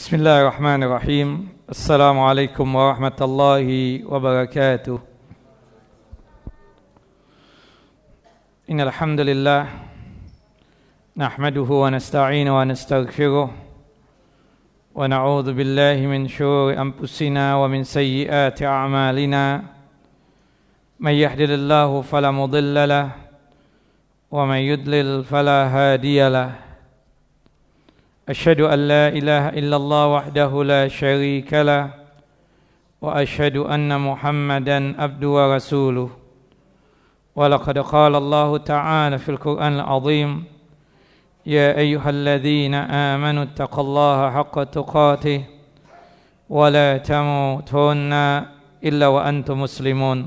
Bismillahirrahmanirrahim. Assalamualaikum warahmatullahi wabarakatuh. Innal hamdalillah nahmaduhu wa nasta'inuhu wa nastaghfiruh wa na'udzu billahi min shururi anfusina wa min sayyiati a'malina. May yahdihillahu fala mudilla lahu wa may yudlil fala hadiya lahu. أشهد أن لا إله إلا الله وحده لا شريك له وأشهد أن محمدا عبده ورسوله ولقد قال الله تعالى في القرآن العظيم يا أيها الذين آمنوا اتقوا الله حق تقاته ولا تموتن إلا وأنتم مسلمون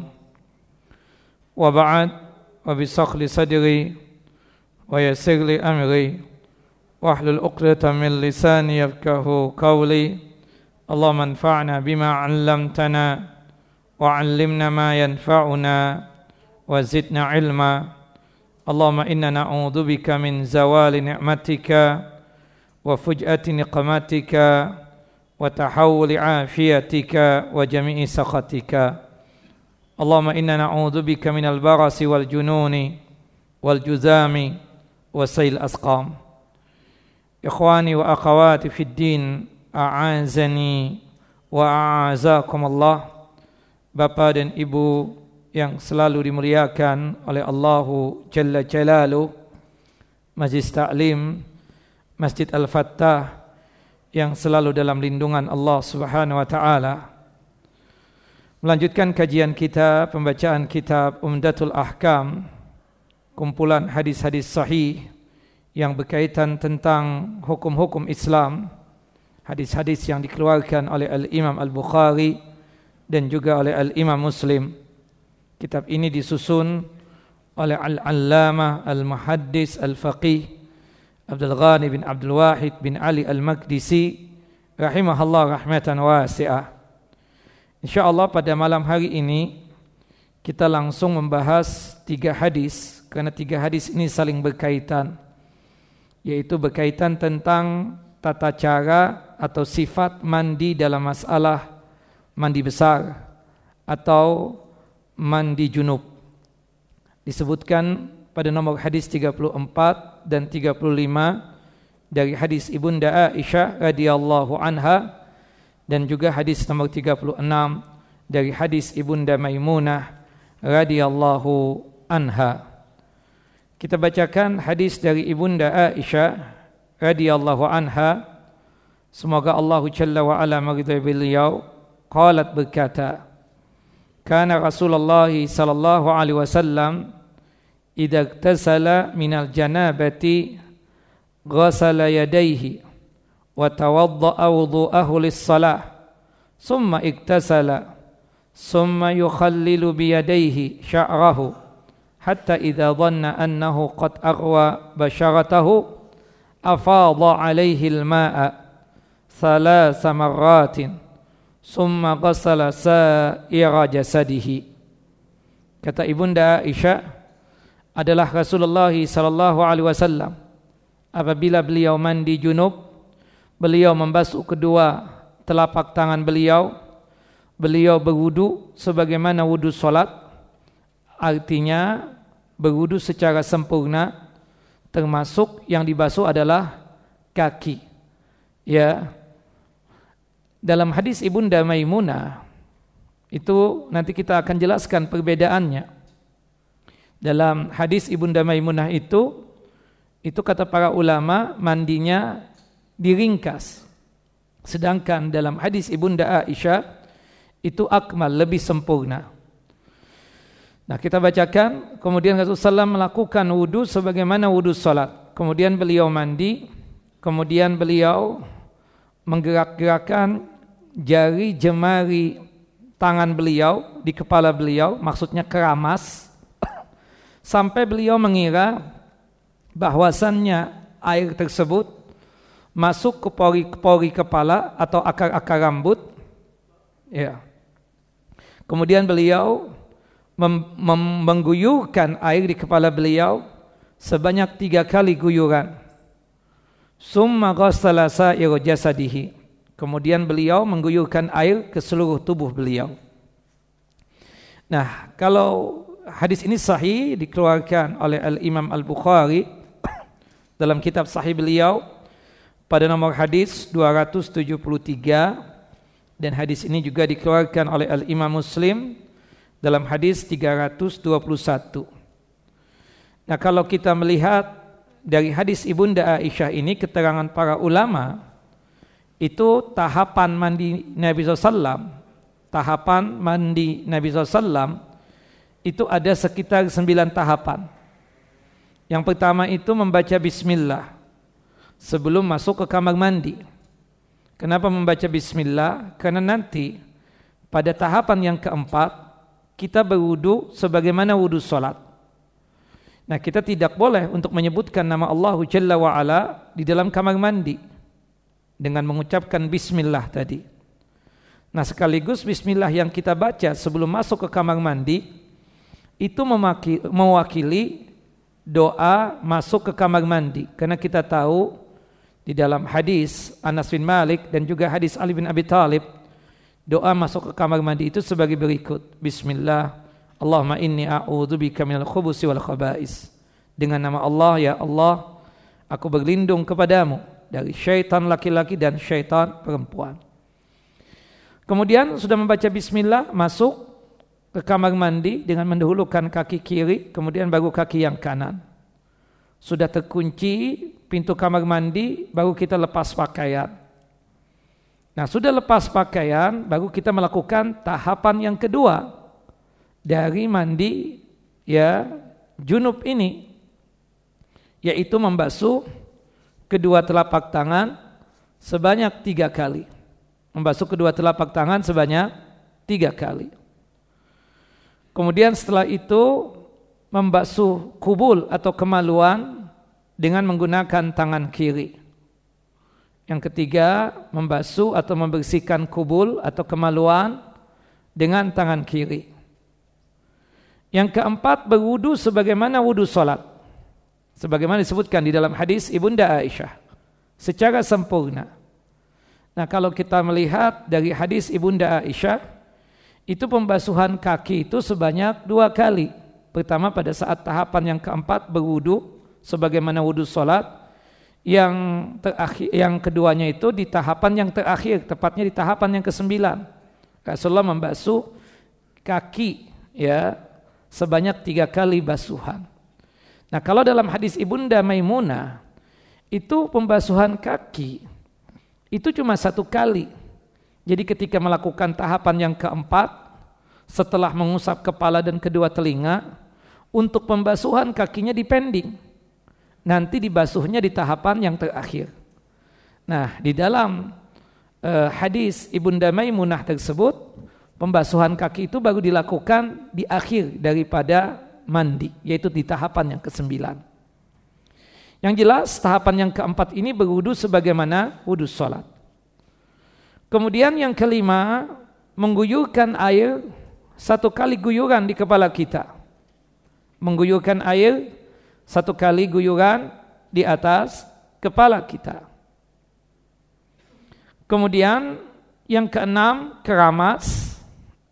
وبعد وبشرح لي صدري ويسر لي أمري واحلل عقدة من لساني يفقهوا قولي اللهم انفعنا بما علمتنا وعلمنا ما ينفعنا وزدنا علما اللهم إنا نعوذ بك من زوال نعمتك وفجأة نقمتك وتحول عافيتك وجميع سخطك اللهم إنا نعوذ بك من البرص والجنون والجذام وسيل الأسقام. Ikhwani wa akhawati fid din, a'azani wa a'azakumullah. Bapak dan Ibu yang selalu dimuliakan oleh Allahu Jalla Jalaluh, Majlis Ta'lim Masjid Al-Fattah yang selalu dalam lindungan Allah Subhanahu wa taala. Melanjutkan kajian kita, pembacaan kitab Umdatul Ahkam, kumpulan hadis-hadis sahih yang berkaitan tentang hukum-hukum Islam, hadis-hadis yang dikeluarkan oleh Al-Imam Al-Bukhari dan juga oleh Al-Imam Muslim. Kitab ini disusun oleh Al-Allamah Al-Muhaddis Al-Faqih Abdul Ghani bin Abdul Wahid bin Ali Al-Maqdisi rahimahullah rahmatan wasi'ah. InsyaAllah pada malam hari ini kita langsung membahas 3 hadis, karena 3 hadis ini saling berkaitan, yaitu berkaitan tentang tata cara atau sifat mandi dalam masalah mandi besar atau mandi junub. Disebutkan pada nomor hadis 34 dan 35 dari hadis Ibunda Aisyah radhiyallahu anha, dan juga hadis nomor 36 dari hadis Ibunda Maimunah radhiyallahu anha. Kita bacakan hadis dari Ibunda Aisyah radhiyallahu anha, semoga Allah Jalla wa ala meridai beliau. Qalat, berkata, kana Rasulullah sallallahu alaihi wasallam idza iktasala minal janabati ghasala yadayhi wa tawadda'a wudu'ahu lis-salah thumma iktasala thumma yukhallilu bi yadayhi sya'rahu hatta idza dhanna annahu qad aghwa basharatahu afadha alayhi al-ma'a thalatha marratin thumma ghassala sa'ira jasadihi. Kata Ibunda Aisyah, adalah Rasulullah sallallahu alaihi wasallam apabila beliau mandi junub, beliau membasuh kedua telapak tangan beliau, beliau berwudu sebagaimana wudu salat. Artinya berwudu secara sempurna, termasuk yang dibasuh adalah kaki. Ya. Dalam hadis Ibunda Maimunah itu nanti kita akan jelaskan perbedaannya. Dalam hadis Ibunda Maimunah itu kata para ulama mandinya diringkas. Sedangkan dalam hadis Ibunda Aisyah itu akmal, lebih sempurna. Nah, kita bacakan, kemudian Rasulullah SAW melakukan wudu sebagaimana wudu salat. Kemudian beliau mandi, kemudian beliau menggerak-gerakkan jari jemari tangan beliau di kepala beliau, maksudnya keramas, sampai beliau mengira bahwasannya air tersebut masuk ke pori-pori kepala atau akar-akar rambut. Ya. Kemudian beliau mengguyurkan air di kepala beliau sebanyak 3 kali guyuran. Summa ghassala sa'ira jasadihi. Kemudian beliau mengguyurkan air ke seluruh tubuh beliau. Nah, kalau hadis ini sahih dikeluarkan oleh Al-Imam Al-Bukhari dalam kitab sahih beliau pada nomor hadis 273, dan hadis ini juga dikeluarkan oleh Al-Imam Muslim dalam hadis 321. Nah, kalau kita melihat dari hadis Ibunda Aisyah ini, keterangan para ulama, itu tahapan mandi Nabi SAW, itu ada sekitar 9 tahapan. Yang pertama itu membaca bismillah sebelum masuk ke kamar mandi. Kenapa membaca bismillah? Karena nanti pada tahapan yang keempat kita berwudu sebagaimana wudu salat. Nah, kita tidak boleh untuk menyebutkan nama Allah Jalla wa Ala di dalam kamar mandi dengan mengucapkan bismillah tadi. Nah, sekaligus bismillah yang kita baca sebelum masuk ke kamar mandi itu mewakili doa masuk ke kamar mandi. Karena kita tahu di dalam hadis Anas bin Malik dan juga hadis Ali bin Abi Thalib, doa masuk ke kamar mandi itu sebagai berikut: Bismillah, Allahumma inni a'udzubika minal khubusi wal khaba'is. Dengan nama Allah, ya Allah, aku berlindung kepadamu dari syaitan laki-laki dan syaitan perempuan. Kemudian sudah membaca bismillah, masuk ke kamar mandi dengan mendahulukan kaki kiri, kemudian baru kaki yang kanan. Sudah terkunci pintu kamar mandi, baru kita lepas pakaian. Nah, sudah lepas pakaian, baru kita melakukan tahapan yang kedua dari mandi junub ini, yaitu membasuh kedua telapak tangan sebanyak 3 kali. Membasuh kedua telapak tangan sebanyak 3 kali. Kemudian setelah itu membasuh kubul atau kemaluan dengan menggunakan tangan kiri. Yang ketiga, membasuh atau membersihkan kubul atau kemaluan dengan tangan kiri. Yang keempat, berwudu sebagaimana wudu salat, sebagaimana disebutkan di dalam hadis Ibunda Aisyah, secara sempurna. Nah, kalau kita melihat dari hadis Ibunda Aisyah, itu pembasuhan kaki itu sebanyak 2 kali. Pertama pada saat tahapan yang keempat berwudu sebagaimana wudu salat, yang terakhir, yang keduanya itu di tahapan yang terakhir, tepatnya di tahapan yang ke-9. Rasulullah membasuh kaki sebanyak 3 kali basuhan. Nah, kalau dalam hadis Ibunda Maimunah itu pembasuhan kaki itu cuma 1 kali. Jadi ketika melakukan tahapan yang keempat, setelah mengusap kepala dan kedua telinga, untuk pembasuhan kakinya dipending. Nanti dibasuhnya di tahapan yang terakhir. Nah, di dalam hadis Ibunda Maimunah tersebut, pembasuhan kaki itu baru dilakukan di akhir daripada mandi, yaitu di tahapan yang ke-9. Yang jelas tahapan yang keempat ini berwudu sebagaimana wudu salat. Kemudian yang kelima, mengguyurkan air 1 kali guyuran di kepala kita. Mengguyurkan air 1 kali guyuran di atas kepala kita. Kemudian yang keenam, keramas,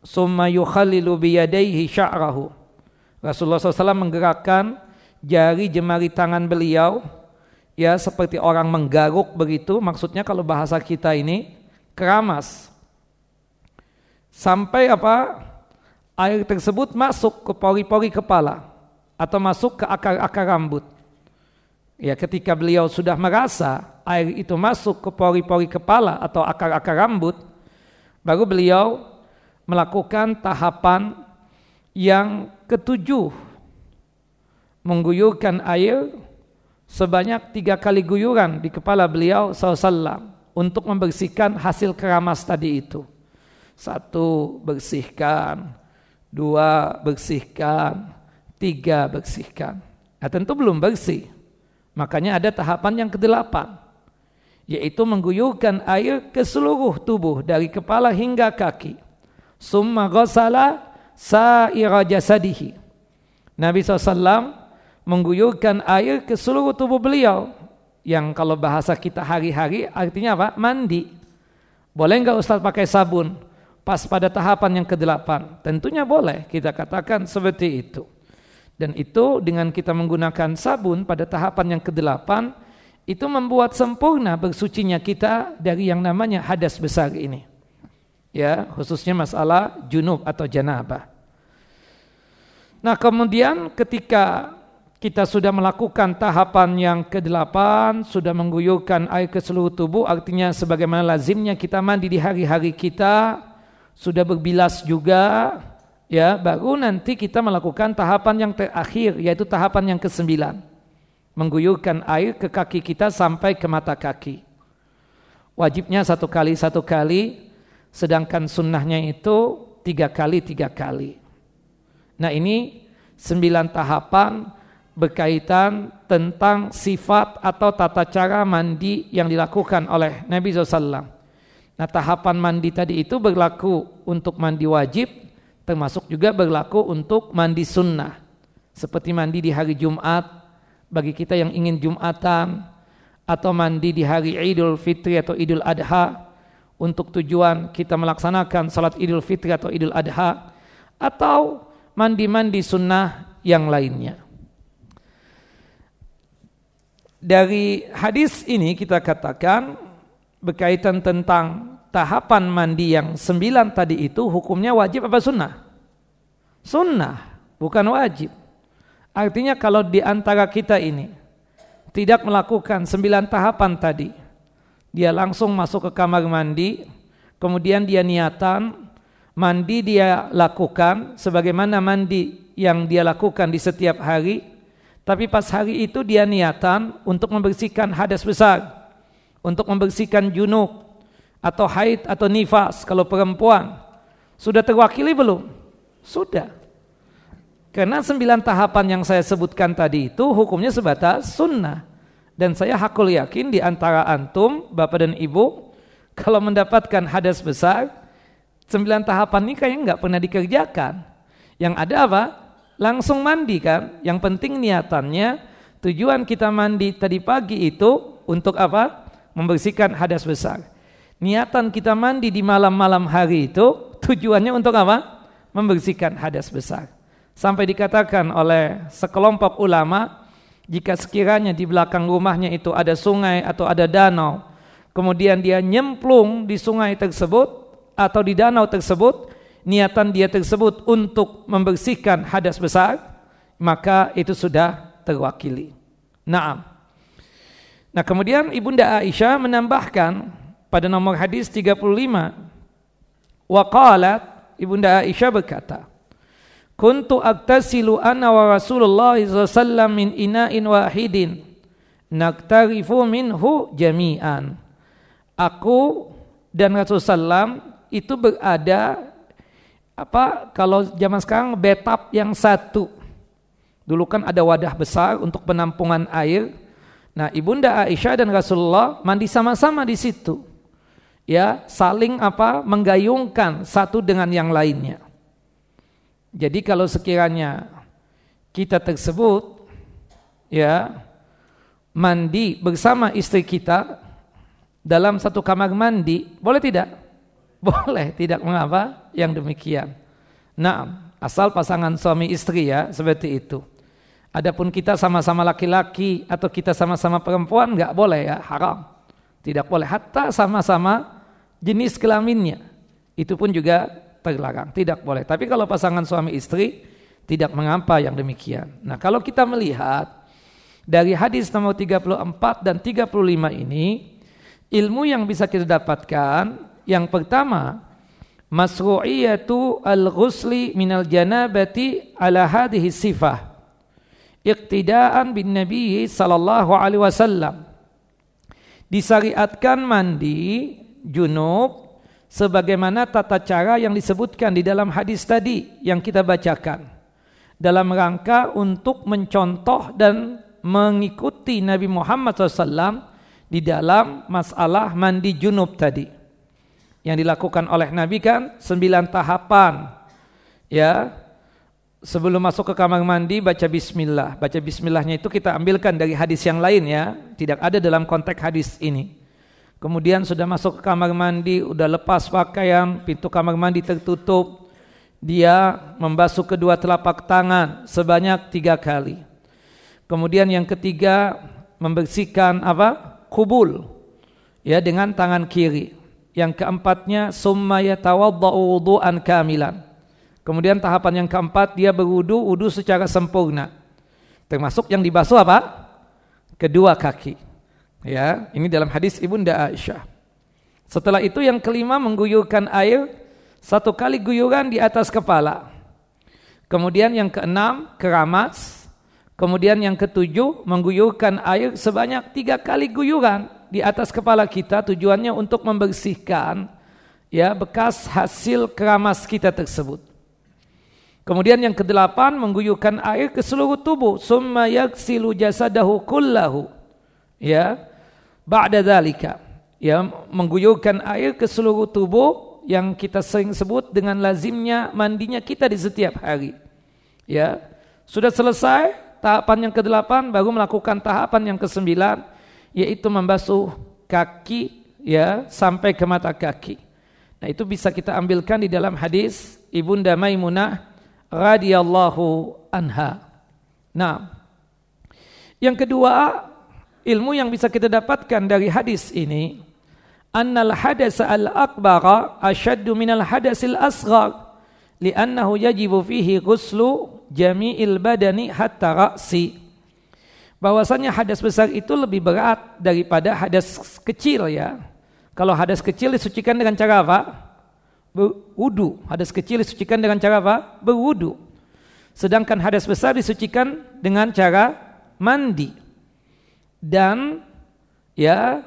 summa yukhallilu biyadaihi sya'rahu. Rasulullah SAW menggerakkan jari jemari tangan beliau seperti orang menggaruk begitu, maksudnya kalau bahasa kita ini keramas sampai air tersebut masuk ke pori-pori kepala atau masuk ke akar-akar rambut. Ketika beliau sudah merasa air itu masuk ke pori-pori kepala atau akar-akar rambut, baru beliau melakukan tahapan yang ke-7, mengguyurkan air sebanyak 3 kali guyuran di kepala beliau SAW untuk membersihkan hasil keramas tadi itu. 1, bersihkan, 2, bersihkan, 3, bersihkan. Nah, tentu belum bersih. Makanya ada tahapan yang ke-8, yaitu mengguyurkan air ke seluruh tubuh dari kepala hingga kaki. Summa ghasala sa'ira jasadihi. Nabi SAW mengguyurkan air ke seluruh tubuh beliau, yang kalau bahasa kita hari-hari artinya apa? Mandi. Boleh nggak Ustaz pakai sabun pas pada tahapan yang ke-8? Tentunya boleh, kita katakan seperti itu. Dan itu dengan kita menggunakan sabun pada tahapan yang ke-8, itu membuat sempurna bersucinya kita dari yang namanya hadas besar ini. Ya, khususnya masalah junub atau janabah. Nah, kemudian ketika kita sudah melakukan tahapan yang ke-8, sudah mengguyurkan air ke seluruh tubuh, artinya sebagaimana lazimnya kita mandi di hari-hari kita, sudah berbilas juga, ya, baru nanti kita melakukan tahapan yang terakhir, yaitu tahapan yang ke-9. Mengguyurkan air ke kaki kita sampai ke mata kaki. Wajibnya 1 kali 1 kali, sedangkan sunnahnya itu 3 kali 3 kali. Nah, ini 9 tahapan berkaitan tentang sifat atau tata cara mandi yang dilakukan oleh Nabi SAW. Nah, tahapan mandi tadi itu berlaku untuk mandi wajib, termasuk juga berlaku untuk mandi sunnah. Seperti mandi di hari Jumat, bagi kita yang ingin Jumatan, atau mandi di hari Idul Fitri atau Idul Adha, untuk tujuan kita melaksanakan salat Idul Fitri atau Idul Adha, atau mandi-mandi sunnah yang lainnya. Dari hadis ini kita katakan berkaitan tentang tahapan mandi yang 9 tadi itu hukumnya wajib apa sunnah? Sunnah, bukan wajib. Artinya kalau di antara kita ini tidak melakukan 9 tahapan tadi, dia langsung masuk ke kamar mandi, kemudian dia niatan, mandi dia lakukan sebagaimana mandi yang dia lakukan di setiap hari, tapi pas hari itu dia niatan untuk membersihkan hadas besar, untuk membersihkan junub atau haid atau nifas kalau perempuan. Sudah terwakili belum? Sudah. Karena 9 tahapan yang saya sebutkan tadi itu hukumnya sebatas sunnah. Dan saya hakul yakin di antara antum, bapak dan ibu, kalau mendapatkan hadas besar, 9 tahapan ini kayaknya nggak pernah dikerjakan. Yang ada apa? Langsung mandi kan? Yang penting niatannya, tujuan kita mandi tadi pagi itu untuk apa? Membersihkan hadas besar. Niatan kita mandi di malam-malam hari itu tujuannya untuk apa? Membersihkan hadas besar. Sampai dikatakan oleh sekelompok ulama, jika sekiranya di belakang rumahnya itu ada sungai atau ada danau, kemudian dia nyemplung di sungai tersebut atau di danau tersebut, niatan dia tersebut untuk membersihkan hadas besar, maka itu sudah terwakili. Naam. Nah, kemudian Ibunda Aisyah menambahkan pada nomor hadis 35, wa qalat, Ibunda Aisyah berkata, kuntu aktasilu ana wa Rasulullah SAW min ina'in wahidin naktarifu minhu jami'an. Aku dan Rasulullah itu berada kalau zaman sekarang bathtub yang satu. Dulu kan ada wadah besar untuk penampungan air. Nah, Ibunda Aisyah dan Rasulullah mandi sama-sama di situ. Ya, saling menggayungkan satu dengan yang lainnya. Jadi kalau sekiranya kita tersebut ya mandi bersama istri kita dalam satu kamar mandi, boleh tidak? Boleh, tidak mengapa yang demikian. Nah, asal pasangan suami istri ya seperti itu. Adapun kita sama-sama laki-laki atau kita sama-sama perempuan enggak boleh ya, haram. Tidak boleh, hatta sama-sama jenis kelaminnya. Itu pun juga terlarang, tidak boleh. Tapi kalau pasangan suami istri tidak mengapa yang demikian. Nah, kalau kita melihat dari hadis nomor 34 dan 35 ini, ilmu yang bisa kita dapatkan, yang pertama, masru'iyatu al-ghusli minal janabati ala hadhihi sifah iqtidaan bin Nabi sallallahu alaihi wasallam. Disyariatkan mandi junub sebagaimana tata cara yang disebutkan di dalam hadis tadi yang kita bacakan, dalam rangka untuk mencontoh dan mengikuti Nabi Muhammad SAW di dalam masalah mandi junub tadi yang dilakukan oleh Nabi kan 9 tahapan ya. Sebelum masuk ke kamar mandi baca bismillah. Baca bismillahnya itu kita ambilkan dari hadis yang lain ya, tidak ada dalam konteks hadis ini. kemudian sudah masuk ke kamar mandi, udah lepas pakaian, pintu kamar mandi tertutup, dia membasuh kedua telapak tangan sebanyak 3 kali. Kemudian yang ketiga, membersihkan kubul, ya, dengan tangan kiri. Yang keempatnya, summa yatawaddau wudu'an kamilan. Kemudian tahapan yang keempat, dia wudu secara sempurna. Termasuk yang dibasuh kedua kaki. Ya, ini dalam hadis Ibunda Aisyah. Setelah itu yang kelima, mengguyurkan air 1 kali guyuran di atas kepala. Kemudian yang keenam, keramas. Kemudian yang ketujuh, mengguyurkan air sebanyak 3 kali guyuran di atas kepala kita, tujuannya untuk membersihkan, ya, bekas hasil keramas kita tersebut. Kemudian yang kedelapan, mengguyurkan air ke seluruh tubuh, summa yaghsilu jasadahu kullahu, ya, ba'da dzalika, ya, mengguyurkan air ke seluruh tubuh yang kita sering sebut dengan lazimnya mandinya kita di setiap hari. Ya, sudah selesai tahapan yang ke-8, baru melakukan tahapan yang ke-9, yaitu membasuh kaki, ya, sampai ke mata kaki. Nah, itu bisa kita ambilkan di dalam hadis Ibunda Maimunah radhiyallahu anha. Nah, yang kedua, ilmu yang bisa kita dapatkan dari hadis ini, annal hadasa al-akbara asyaddu minal hadasil asghar li'annahu yajibu fihi ghuslu jami'il badani hatta ra'si. Bahwasanya hadas besar itu lebih berat daripada hadas kecil, ya. Kalau hadas kecil disucikan dengan cara apa? Berwudu. Hadas kecil disucikan dengan cara apa? Berwudu. Sedangkan hadas besar disucikan dengan cara mandi. Dan, ya,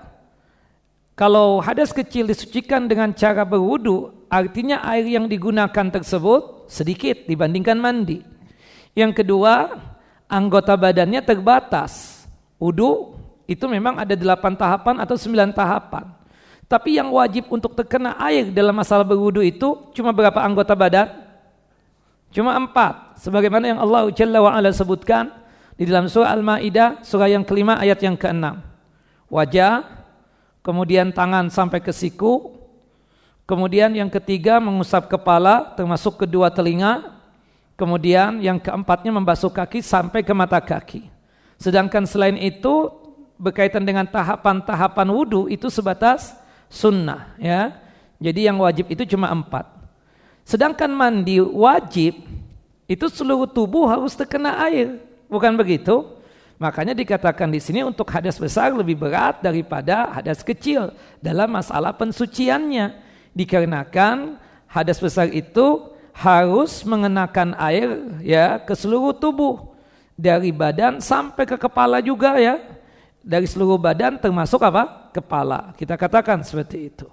kalau hadas kecil disucikan dengan cara berwudu, artinya air yang digunakan tersebut sedikit dibandingkan mandi. Yang kedua, anggota badannya terbatas. Wudu itu memang ada 8 tahapan atau 9 tahapan. Tapi yang wajib untuk terkena air dalam masalah berwudu itu cuma berapa anggota badan? Cuma 4. Sebagaimana yang Allah Jalla wa'ala sebutkan di dalam surah Al-Ma'idah, surah yang kelima ayat yang ke-6. Wajah, kemudian tangan sampai ke siku, kemudian yang ketiga mengusap kepala termasuk kedua telinga, kemudian yang keempatnya membasuh kaki sampai ke mata kaki. Sedangkan selain itu berkaitan dengan tahapan-tahapan wudu itu sebatas sunnah, ya. Jadi yang wajib itu cuma 4. Sedangkan mandi wajib itu seluruh tubuh harus terkena air, bukan begitu? Makanya dikatakan di sini untuk hadas besar lebih berat daripada hadas kecil dalam masalah pensuciannya, dikarenakan hadas besar itu harus mengenakan air, ya, ke seluruh tubuh, dari badan sampai ke kepala juga, ya. Dari seluruh badan termasuk kepala. Kita katakan seperti itu.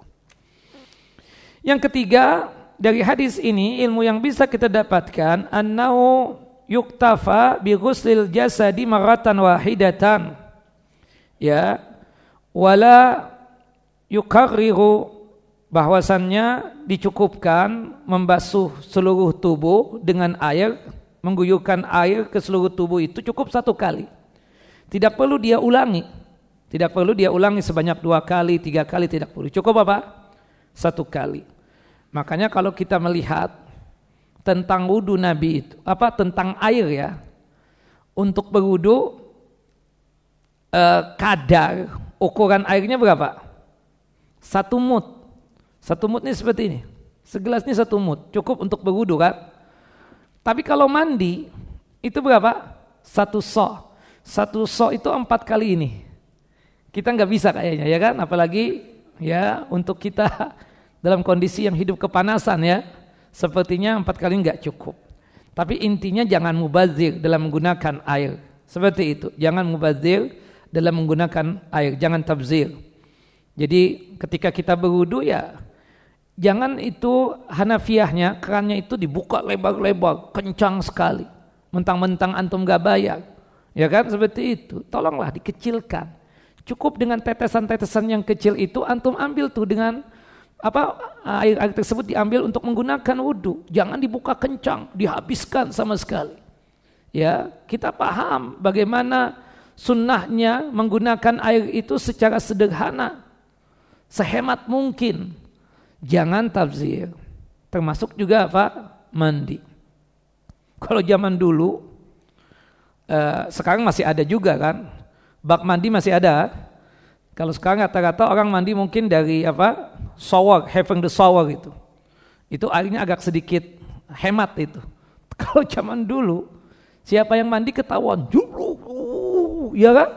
Yang ketiga, dari hadis ini ilmu yang bisa kita dapatkan, annahu yuktafa bi ghuslil jasadi marratan wahidatan, ya, wala yukarriru, bahwasannya dicukupkan membasuh seluruh tubuh dengan air, mengguyurkan air ke seluruh tubuh itu cukup 1 kali. Tidak perlu dia ulangi. Tidak perlu dia ulangi sebanyak 2 kali, 3 kali, tidak perlu. Cukup 1 kali. Makanya kalau kita melihat tentang wudu Nabi itu, tentang air, ya. Untuk berwudu, kadar ukuran airnya berapa? 1 mud. 1 mud ini seperti ini. Segelas ini 1 mud. Cukup untuk berwudu, kan? Tapi kalau mandi, itu berapa? 1 so'. 1 so' itu 4 kali ini. Kita nggak bisa kayaknya, ya kan? Apalagi, ya, untuk kita dalam kondisi yang hidup kepanasan, ya, sepertinya 4 kali nggak cukup. Tapi intinya jangan mubazir dalam menggunakan air. Seperti itu. Jangan mubazir dalam menggunakan air. Jangan tabzir. Jadi ketika kita berwudu, ya, jangan itu Hanafiyahnya, kerannya itu dibuka lebar-lebar, kencang sekali. Mentang-mentang antum gak bayar. Ya kan, seperti itu. Tolonglah dikecilkan. Cukup dengan tetesan-tetesan yang kecil itu antum ambil tuh dengan air tersebut diambil untuk menggunakan wudu. Jangan dibuka kencang, dihabiskan sama sekali. Ya, kita paham bagaimana sunnahnya menggunakan air itu secara sederhana. sehemat mungkin. Jangan tabzir. Termasuk juga apa? Mandi. Kalau zaman dulu, sekarang masih ada juga kan, bak mandi masih ada. Kalau sekarang rata-rata orang mandi mungkin dari apa? Shower, having the shower gitu. Itu airnya agak sedikit hemat itu. Kalau zaman dulu, siapa yang mandi ketahuan, ya kan?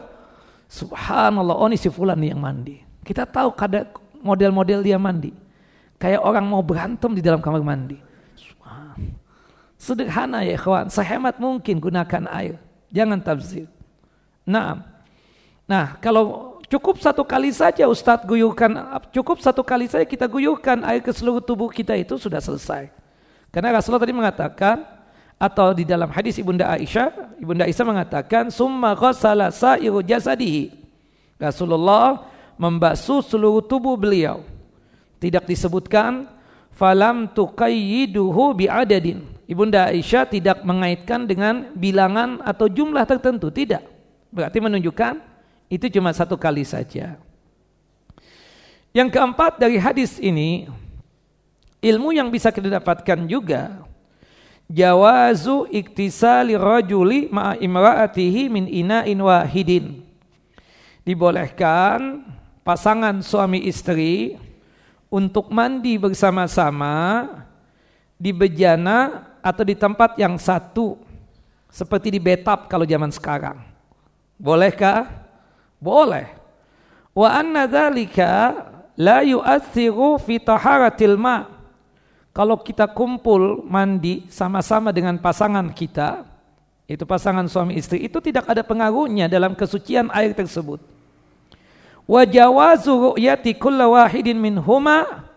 Subhanallah, oh ini si fulan nih yang mandi. Kita tahu kada model-model dia mandi. Kayak orang mau berantem di dalam kamar mandi. Sederhana ya ikhwan, sehemat mungkin gunakan air. Jangan tabzir. Nah, kalau cukup satu kali saja Ustadz guyurkan, cukup satu kali saja kita guyurkan air ke seluruh tubuh kita itu sudah selesai. Karena Rasulullah tadi mengatakan, atau di dalam hadis Ibunda Aisyah mengatakan, summa ghassala sa'iru jasadihi. Rasulullah membasuh seluruh tubuh beliau. Tidak disebutkan falam tuqayyiduhu bi'adadin. Ibunda Aisyah tidak mengaitkan dengan bilangan atau jumlah tertentu, tidak. Berarti menunjukkan itu cuma satu kali saja. Yang keempat dari hadis ini, ilmu yang bisa kita dapatkan juga, jawazu iktisali rajuli ma'a imra'atihi min ina'in wahidin. Dibolehkan pasangan suami istri untuk mandi bersama-sama di bejana atau di tempat yang satu, seperti di bathtub kalau zaman sekarang. Bolehkah? Boleh. Wa anna dzalika la yu'athiru fi taharatil ma'. Kalau kita kumpul mandi sama-sama dengan pasangan kita, itu pasangan suami istri, itu tidak ada pengaruhnya dalam kesucian air tersebut. Wa jawazu ru'yati kulli wahidin minhuma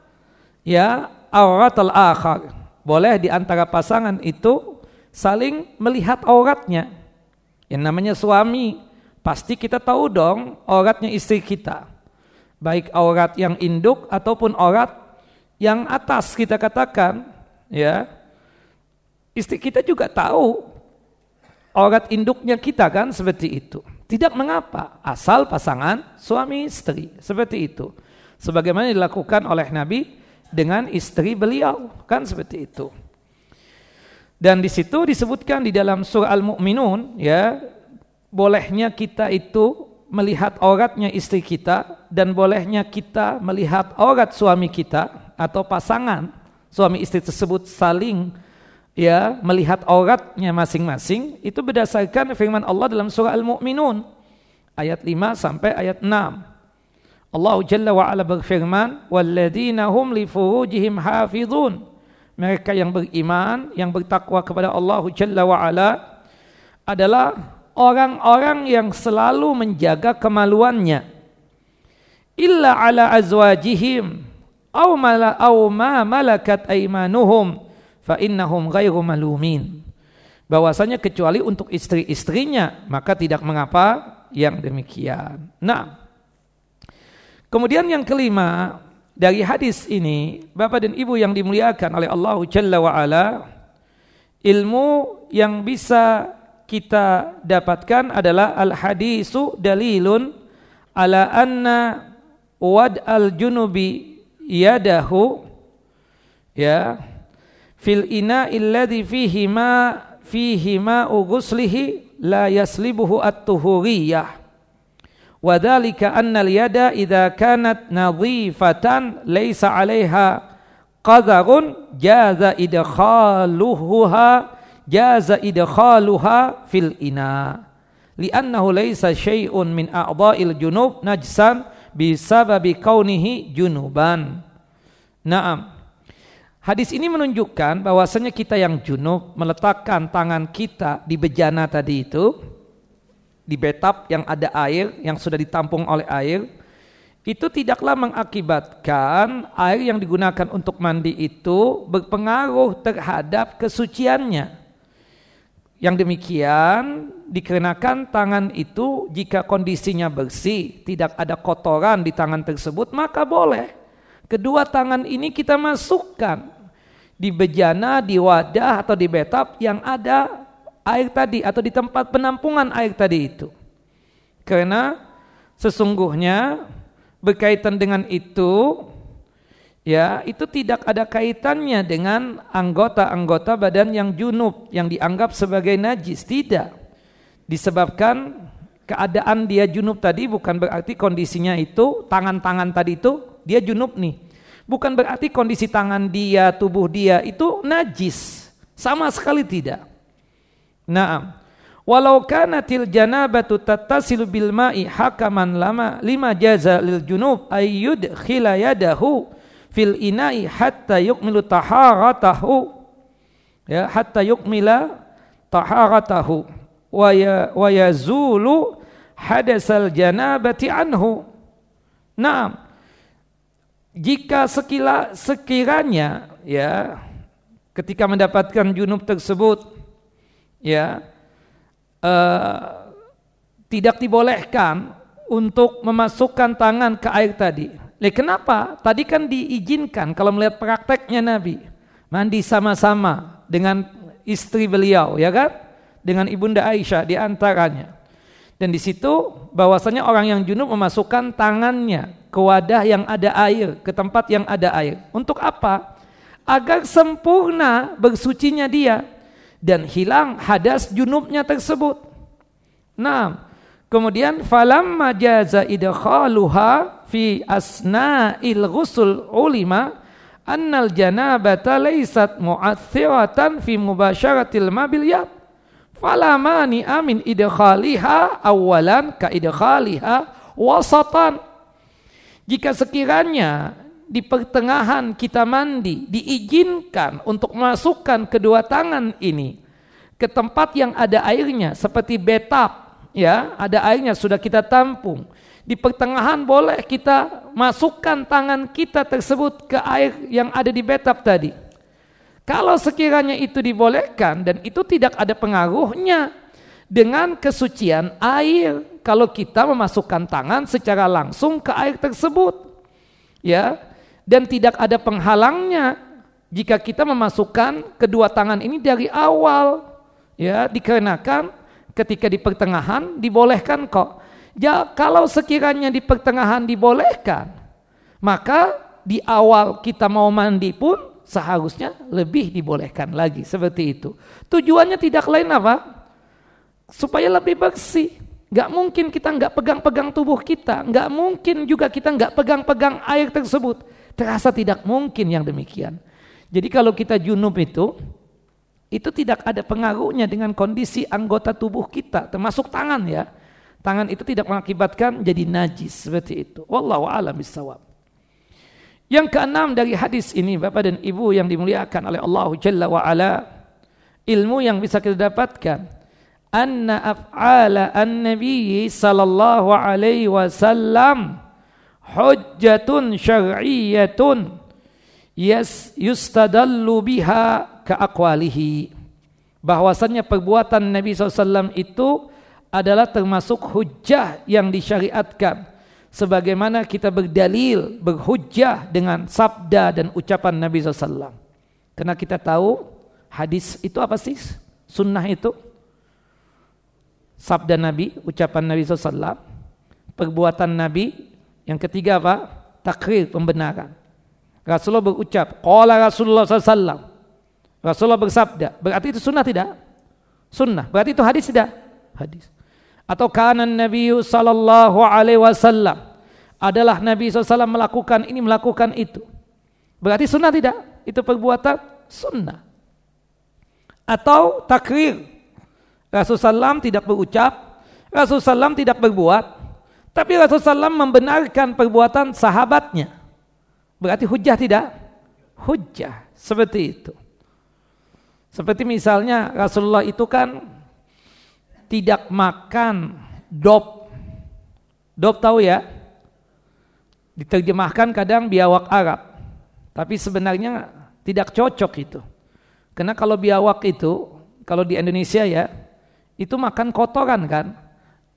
ya auratal akhar. Boleh di antara pasangan itu saling melihat auratnya. Yang namanya suami, pasti kita tahu dong auratnya istri kita. Baik aurat yang induk ataupun aurat yang atas, kita katakan, ya. Istri kita juga tahu aurat induknya kita kan, seperti itu. Tidak mengapa, asal pasangan suami istri, seperti itu. Sebagaimana dilakukan oleh Nabi dengan istri beliau, kan seperti itu. Dan di situ disebutkan di dalam surah Al-Mu'minun, ya, bolehnya kita itu melihat auratnya istri kita dan bolehnya kita melihat aurat suami kita atau pasangan suami istri tersebut saling ya melihat auratnya masing-masing, itu berdasarkan firman Allah dalam surah Al-Mu'minun ayat 5 sampai ayat 6. Allah Jalla wa Ala berfirman, walladzina hum li furujihim hafizun. Mereka yang beriman, yang bertakwa kepada Allah Jalla wa Ala adalah orang-orang yang selalu menjaga kemaluannya. Illa ala azwajihim aw ma malakat aymanuhum fa innahum ghairu malumin. Bahwasanya kecuali untuk istri-istrinya, maka tidak mengapa yang demikian. Nah, kemudian yang kelima dari hadis ini, Bapak dan Ibu yang dimuliakan oleh Allah Jalla wa Ala, ilmu yang bisa kita dapatkan adalah al-hadisu dalilun ala anna wad al-junubi yadahu ya fil ina alladhi fihi ma ghuslihi la yaslibuhu at-tuhuriyah wa dhalika anna al-yada idza kanat nadhifatan laysa 'alayha qadarun jaza idkhaluha fil ina li'annahu laysa syai'un min a'dha'il junub najsan bisababi kaunihi junuban. Naam. Hadis ini menunjukkan bahwasanya kita yang junub meletakkan tangan kita di bejana tadi itu, di bathtub yang ada air, yang sudah ditampung oleh air, itu tidaklah mengakibatkan air yang digunakan untuk mandi itu berpengaruh terhadap kesuciannya. Yang demikian dikarenakan tangan itu jika kondisinya bersih, tidak ada kotoran di tangan tersebut, maka boleh kedua tangan ini kita masukkan di bejana, di wadah atau di bathtub yang ada air tadi atau di tempat penampungan air tadi itu. Karena sesungguhnya berkaitan dengan itu, ya itu tidak ada kaitannya dengan anggota-anggota badan yang junub yang dianggap sebagai najis, tidak. Disebabkan keadaan dia junub tadi bukan berarti kondisinya itu, tangan-tangan tadi itu dia junub nih. Bukan berarti kondisi tangan dia, tubuh dia itu najis. Sama sekali tidak. Naam. Walau kanatil janabatu tattasilu bil ma'i hakaman lima jaza lil junub ayyud khila yadahu fil ina'i hatta yukmilu taharatahu, ya hatta yukmila taharatahu wa yazulu hadasal janabati anhu. Naam. Jika sekiranya ya ketika mendapatkan junub tersebut ya tidak dibolehkan untuk memasukkan tangan ke air tadi. Kenapa? Tadi kan diizinkan kalau melihat prakteknya Nabi mandi sama-sama dengan istri beliau, ya kan? Dengan ibunda Aisyah di antaranya. Dan di situ bahwasanya orang yang junub memasukkan tangannya ke wadah yang ada air, ke tempat yang ada air. Untuk apa? Agar sempurna bersucinya dia dan hilang hadas junubnya tersebut. Nah, kemudian falamma jaza idkhaluha fi asna'il ghusl ulima annal janabata laysat mu'athiratan fi mubasyaratil ma bil yad. Fala mani'a min idkhaliha awalan ka idkhaliha wasatan. Jika sekiranya di pertengahan kita mandi diizinkan untuk masukkan kedua tangan ini ke tempat yang ada airnya seperti bathtub, ya, ada airnya sudah kita tampung. Di pertengahan boleh kita masukkan tangan kita tersebut ke air yang ada di bathtub tadi. Kalau sekiranya itu dibolehkan dan itu tidak ada pengaruhnya dengan kesucian air kalau kita memasukkan tangan secara langsung ke air tersebut, ya, dan tidak ada penghalangnya jika kita memasukkan kedua tangan ini dari awal, ya, dikarenakan ketika di pertengahan dibolehkan kok. Ya, kalau sekiranya di pertengahan dibolehkan, maka di awal kita mau mandi pun seharusnya lebih dibolehkan lagi, seperti itu. Tujuannya tidak lain apa? Supaya lebih bersih. Gak mungkin kita gak pegang-pegang tubuh kita, gak mungkin juga kita gak pegang-pegang air tersebut. Terasa tidak mungkin yang demikian. Jadi kalau kita junub itu tidak ada pengaruhnya dengan kondisi anggota tubuh kita, termasuk tangan, ya. Tangan itu tidak mengakibatkan jadi najis, seperti itu. Wallahu a'lam bishawab. Yang keenam dari hadis ini, Bapak dan Ibu yang dimuliakan oleh Allah Jalla wa Ala, ilmu yang bisa kita dapatkan, anna af'ala an-nabi sallallahu alaihi wasallam hujjatun syar'iyyatun yustadallu biha ka aqwalihi. Bahwasannya perbuatan Nabi SAW itu adalah termasuk hujjah yang disyariatkan, sebagaimana kita berdalil, berhujjah dengan sabda dan ucapan Nabi SAW. Karena kita tahu hadis itu apa sih? Sunnah itu sabda Nabi, ucapan Nabi SAW. Perbuatan Nabi, yang ketiga apa? Takrir, pembenaran. Rasulullah berucap, qala Rasulullah SAW. Rasulullah bersabda, berarti itu sunnah tidak? Sunnah, berarti itu hadis tidak? Hadis. Atau kana Nabi sallallahu alaihi wasallam, adalah Nabi SAW melakukan ini, melakukan itu. Berarti sunnah tidak? Itu perbuatan sunnah. Atau takrir, Rasulullah SAW tidak berucap, Rasulullah SAW tidak berbuat, tapi Rasulullah SAW membenarkan perbuatan sahabatnya. Berarti hujjah tidak? Hujjah, seperti itu. Seperti misalnya Rasulullah itu kan tidak makan dop. Dop tahu ya? Diterjemahkan kadang biawak Arab. Tapi sebenarnya tidak cocok itu. Karena kalau biawak itu, kalau di Indonesia ya, itu makan kotoran kan?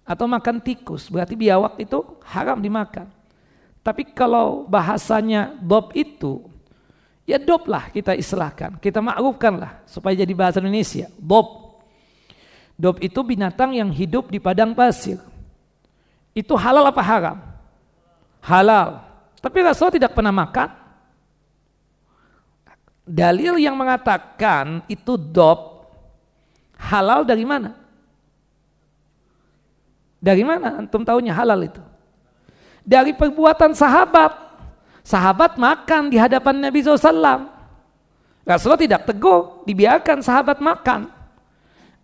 Atau makan tikus. Berarti biawak itu haram dimakan. Tapi kalau bahasanya dop itu, ya dop lah kita istilahkan. Kita makrufkan lah supaya jadi bahasa Indonesia. Dop. Dop itu binatang yang hidup di padang pasir. Itu halal apa haram? halal. Tapi Rasulullah tidak pernah makan. Dalil yang mengatakan itu dob halal dari mana? Dari mana antum tahunya halal itu? Dari perbuatan sahabat. Sahabat makan di hadapan Nabi SAW. Rasulullah tidak tegur, dibiarkan sahabat makan.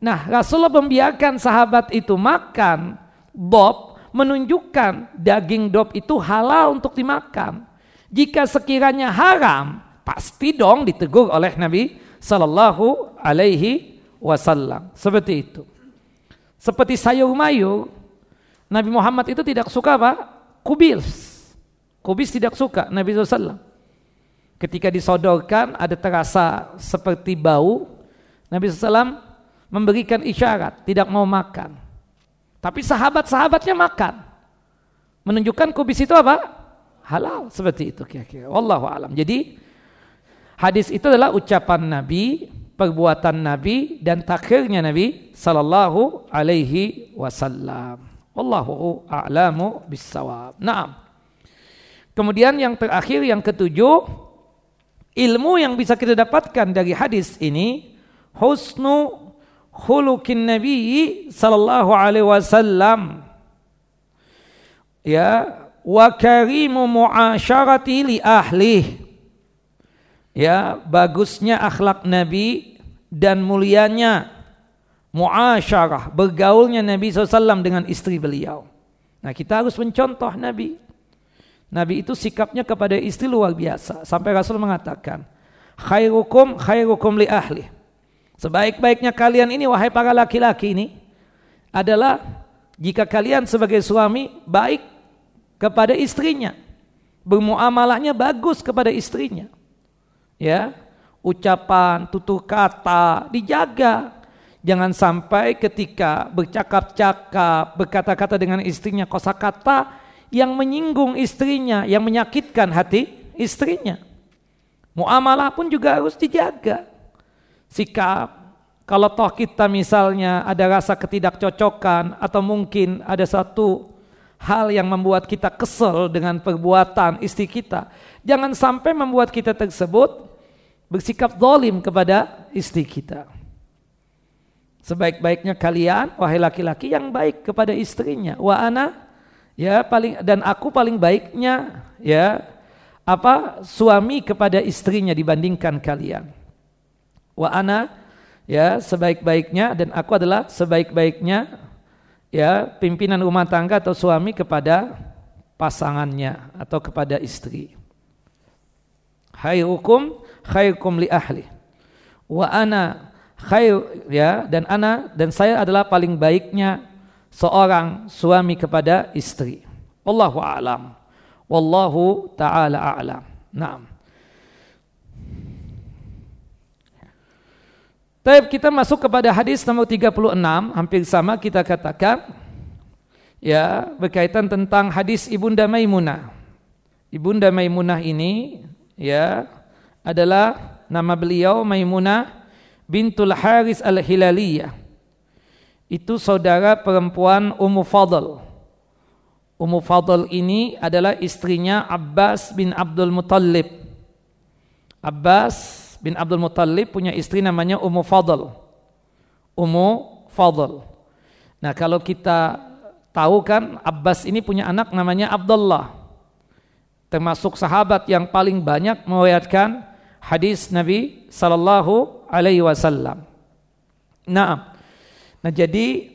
Nah, Rasulullah membiarkan sahabat itu makan dob, menunjukkan daging dob itu halal untuk dimakan. Jika sekiranya haram, pasti dong ditegur oleh Nabi Sallallahu Alaihi Wasallam. Seperti itu. Seperti sayur mayur, Nabi Muhammad itu tidak suka apa? Kubis. Kubis tidak suka Nabi SAW. Ketika disodorkan ada terasa seperti bau, Nabi SAW memberikan isyarat tidak mau makan. Tapi sahabat-sahabatnya makan. Menunjukkan kubis itu apa? Halal. Seperti itu kira-kira. Wallahu a'lam. Jadi hadis itu adalah ucapan Nabi, perbuatan Nabi, dan takhirnya Nabi Sallallahu Alaihi Wasallam. Wallahu a'lamu bissawab. Naam. Kemudian yang terakhir, yang ketujuh, ilmu yang bisa kita dapatkan dari hadis ini, husnu khuluqin Nabi sallallahu alaihi wasallam, ya, wa karimu muasyarati li ahli, ya, bagusnya akhlak Nabi dan mulianya muasyarah, bergaulnya Nabi SAW dengan istri beliau. Nah, kita harus mencontoh Nabi. Nabi itu sikapnya kepada istri luar biasa. Sampai Rasul mengatakan, khairukum li ahli. Sebaik-baiknya kalian ini, wahai para laki-laki ini, adalah jika kalian sebagai suami baik kepada istrinya. Bermuamalahnya bagus kepada istrinya. Ya, ucapan, tutur kata dijaga. Jangan sampai ketika bercakap-cakap, berkata-kata dengan istrinya kosakata yang menyinggung istrinya, yang menyakitkan hati istrinya. Muamalah pun juga harus dijaga. Sikap, kalau toh kita misalnya ada rasa ketidakcocokan atau mungkin ada satu hal yang membuat kita kesel dengan perbuatan istri kita, jangan sampai membuat kita tersebut bersikap zalim kepada istri kita. Sebaik-baiknya kalian, wahai laki-laki, yang baik kepada istrinya. Wa ana, ya, dan aku paling baiknya, ya, suami kepada istrinya dibandingkan kalian. Wa ana, ya, sebaik-baiknya, dan aku adalah sebaik-baiknya, ya, pimpinan rumah tangga atau suami kepada pasangannya atau kepada istri. Khairukum li ahli. Wa ana khair, ya, dan saya adalah paling baiknya seorang suami kepada istri. Wallahu a'lam. Wallahu ta'ala a'lam. Naam. Baik, kita masuk kepada hadis nomor 36, hampir sama kita katakan, ya, berkaitan tentang hadis Ibunda Maimunah. Ibunda Maimunah ini, ya, adalah nama beliau Maimunah bintul Haris al-Hilaliyah. Itu saudara perempuan Ummu Fadl. Ummu Fadl ini adalah istrinya Abbas bin Abdul Muttalib. Abbas bin Abdul Muttalib punya istri namanya Ummu Fadl. Ummu Fadl. Nah, kalau kita tahu kan Abbas ini punya anak namanya Abdullah. Termasuk sahabat yang paling banyak meriwayatkan hadis Nabi sallallahu alaihi wasallam. Nah, jadi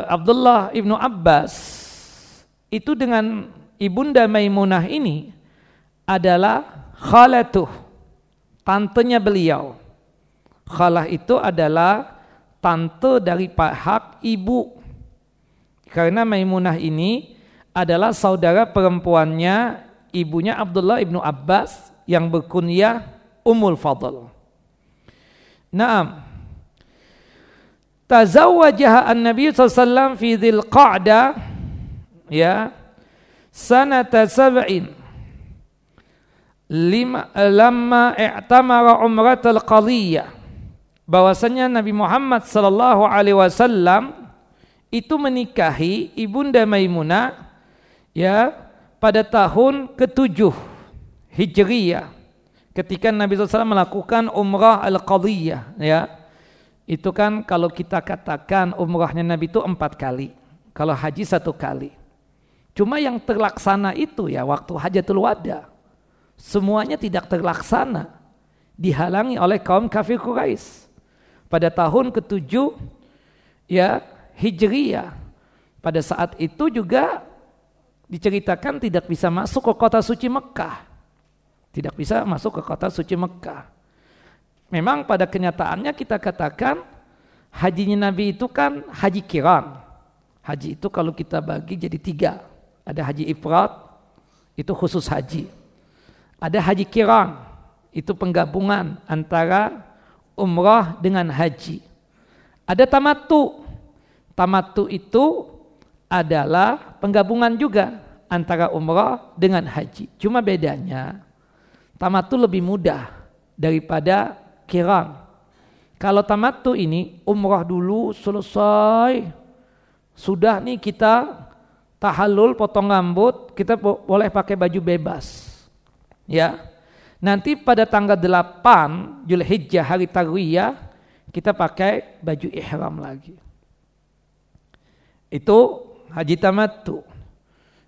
Abdullah ibnu Abbas itu dengan Ibunda Maimunah ini adalah khalatuh, tantenya beliau. Khalah itu adalah tante dari pihak ibu. Karena Maimunah ini adalah saudara perempuannya ibunya Abdullah ibnu Abbas yang berkunyah Ummul Fadl. Naam. Tazawwajaha an-Nabi sallallahu fi Dzil Qa'dah, ya, sanata sab'in lamma i'tamara umratul qadiyah, bahwasanya Nabi Muhammad sallallahu alaihi wasallam itu menikahi Ibunda Maimunah, ya, pada tahun ke-7 Hijriyah ketika Nabi SAW melakukan umrah al-qadiyah, ya. Itu kan kalau kita katakan umrahnya Nabi itu 4 kali, kalau haji 1 kali. Cuma yang terlaksana itu ya waktu Hajatul Wada. Semuanya tidak terlaksana, dihalangi oleh kaum kafir Quraisy. Pada tahun ke-7 ya Hijriyah, pada saat itu juga diceritakan tidak bisa masuk ke kota suci Mekah. Tidak bisa masuk ke kota suci Mekah. Memang pada kenyataannya kita katakan hajinya Nabi itu kan haji qiran. Haji itu kalau kita bagi jadi 3. Ada haji ifrad, itu khusus haji. Ada haji qiran, itu penggabungan antara umrah dengan haji. Ada tamattu. Tamattu itu adalah penggabungan juga antara umrah dengan haji. Cuma bedanya tamattu lebih mudah daripada qiran. Kalau tamattu ini umrah dulu selesai, sudah nih kita tahallul, potong rambut, kita boleh pakai baju bebas. Ya. Nanti pada tanggal 8 Zulhijjah hari Tarwiyah kita pakai baju ihram lagi. Itu haji tamattu.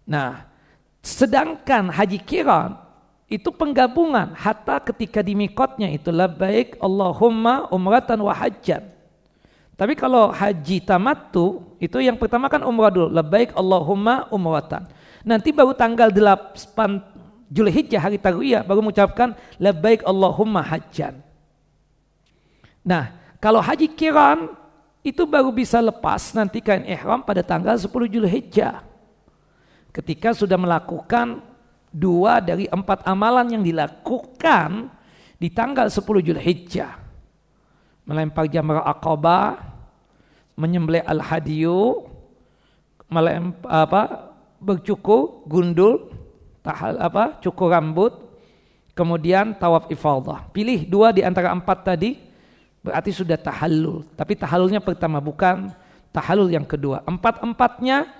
Nah, sedangkan haji qiran itu penggabungan hatta ketika di miqatnya itu labbaik Allahumma umratan wa hajjan. Tapi kalau haji tamattu itu yang pertama kan umrah dulu, labbaik Allahumma umratan. Nanti baru tanggal 8 Zulhijjah hari Tarwiyah baru mengucapkan labbaik Allahumma hajjan. Nah, kalau haji qiran itu baru bisa lepas nanti kain ihram pada tanggal 10 Zulhijjah. Ketika sudah melakukan 2 dari 4 amalan yang dilakukan di tanggal 10 Zulhijjah. Melempar jamrah aqabah, menyembelih al-hadiyu, bercukur, gundul, cukur rambut, kemudian tawaf ifadah. Pilih 2 di antara 4 tadi, berarti sudah tahallul. Tapi tahallulnya pertama, bukan tahallul yang kedua. 4-4-nya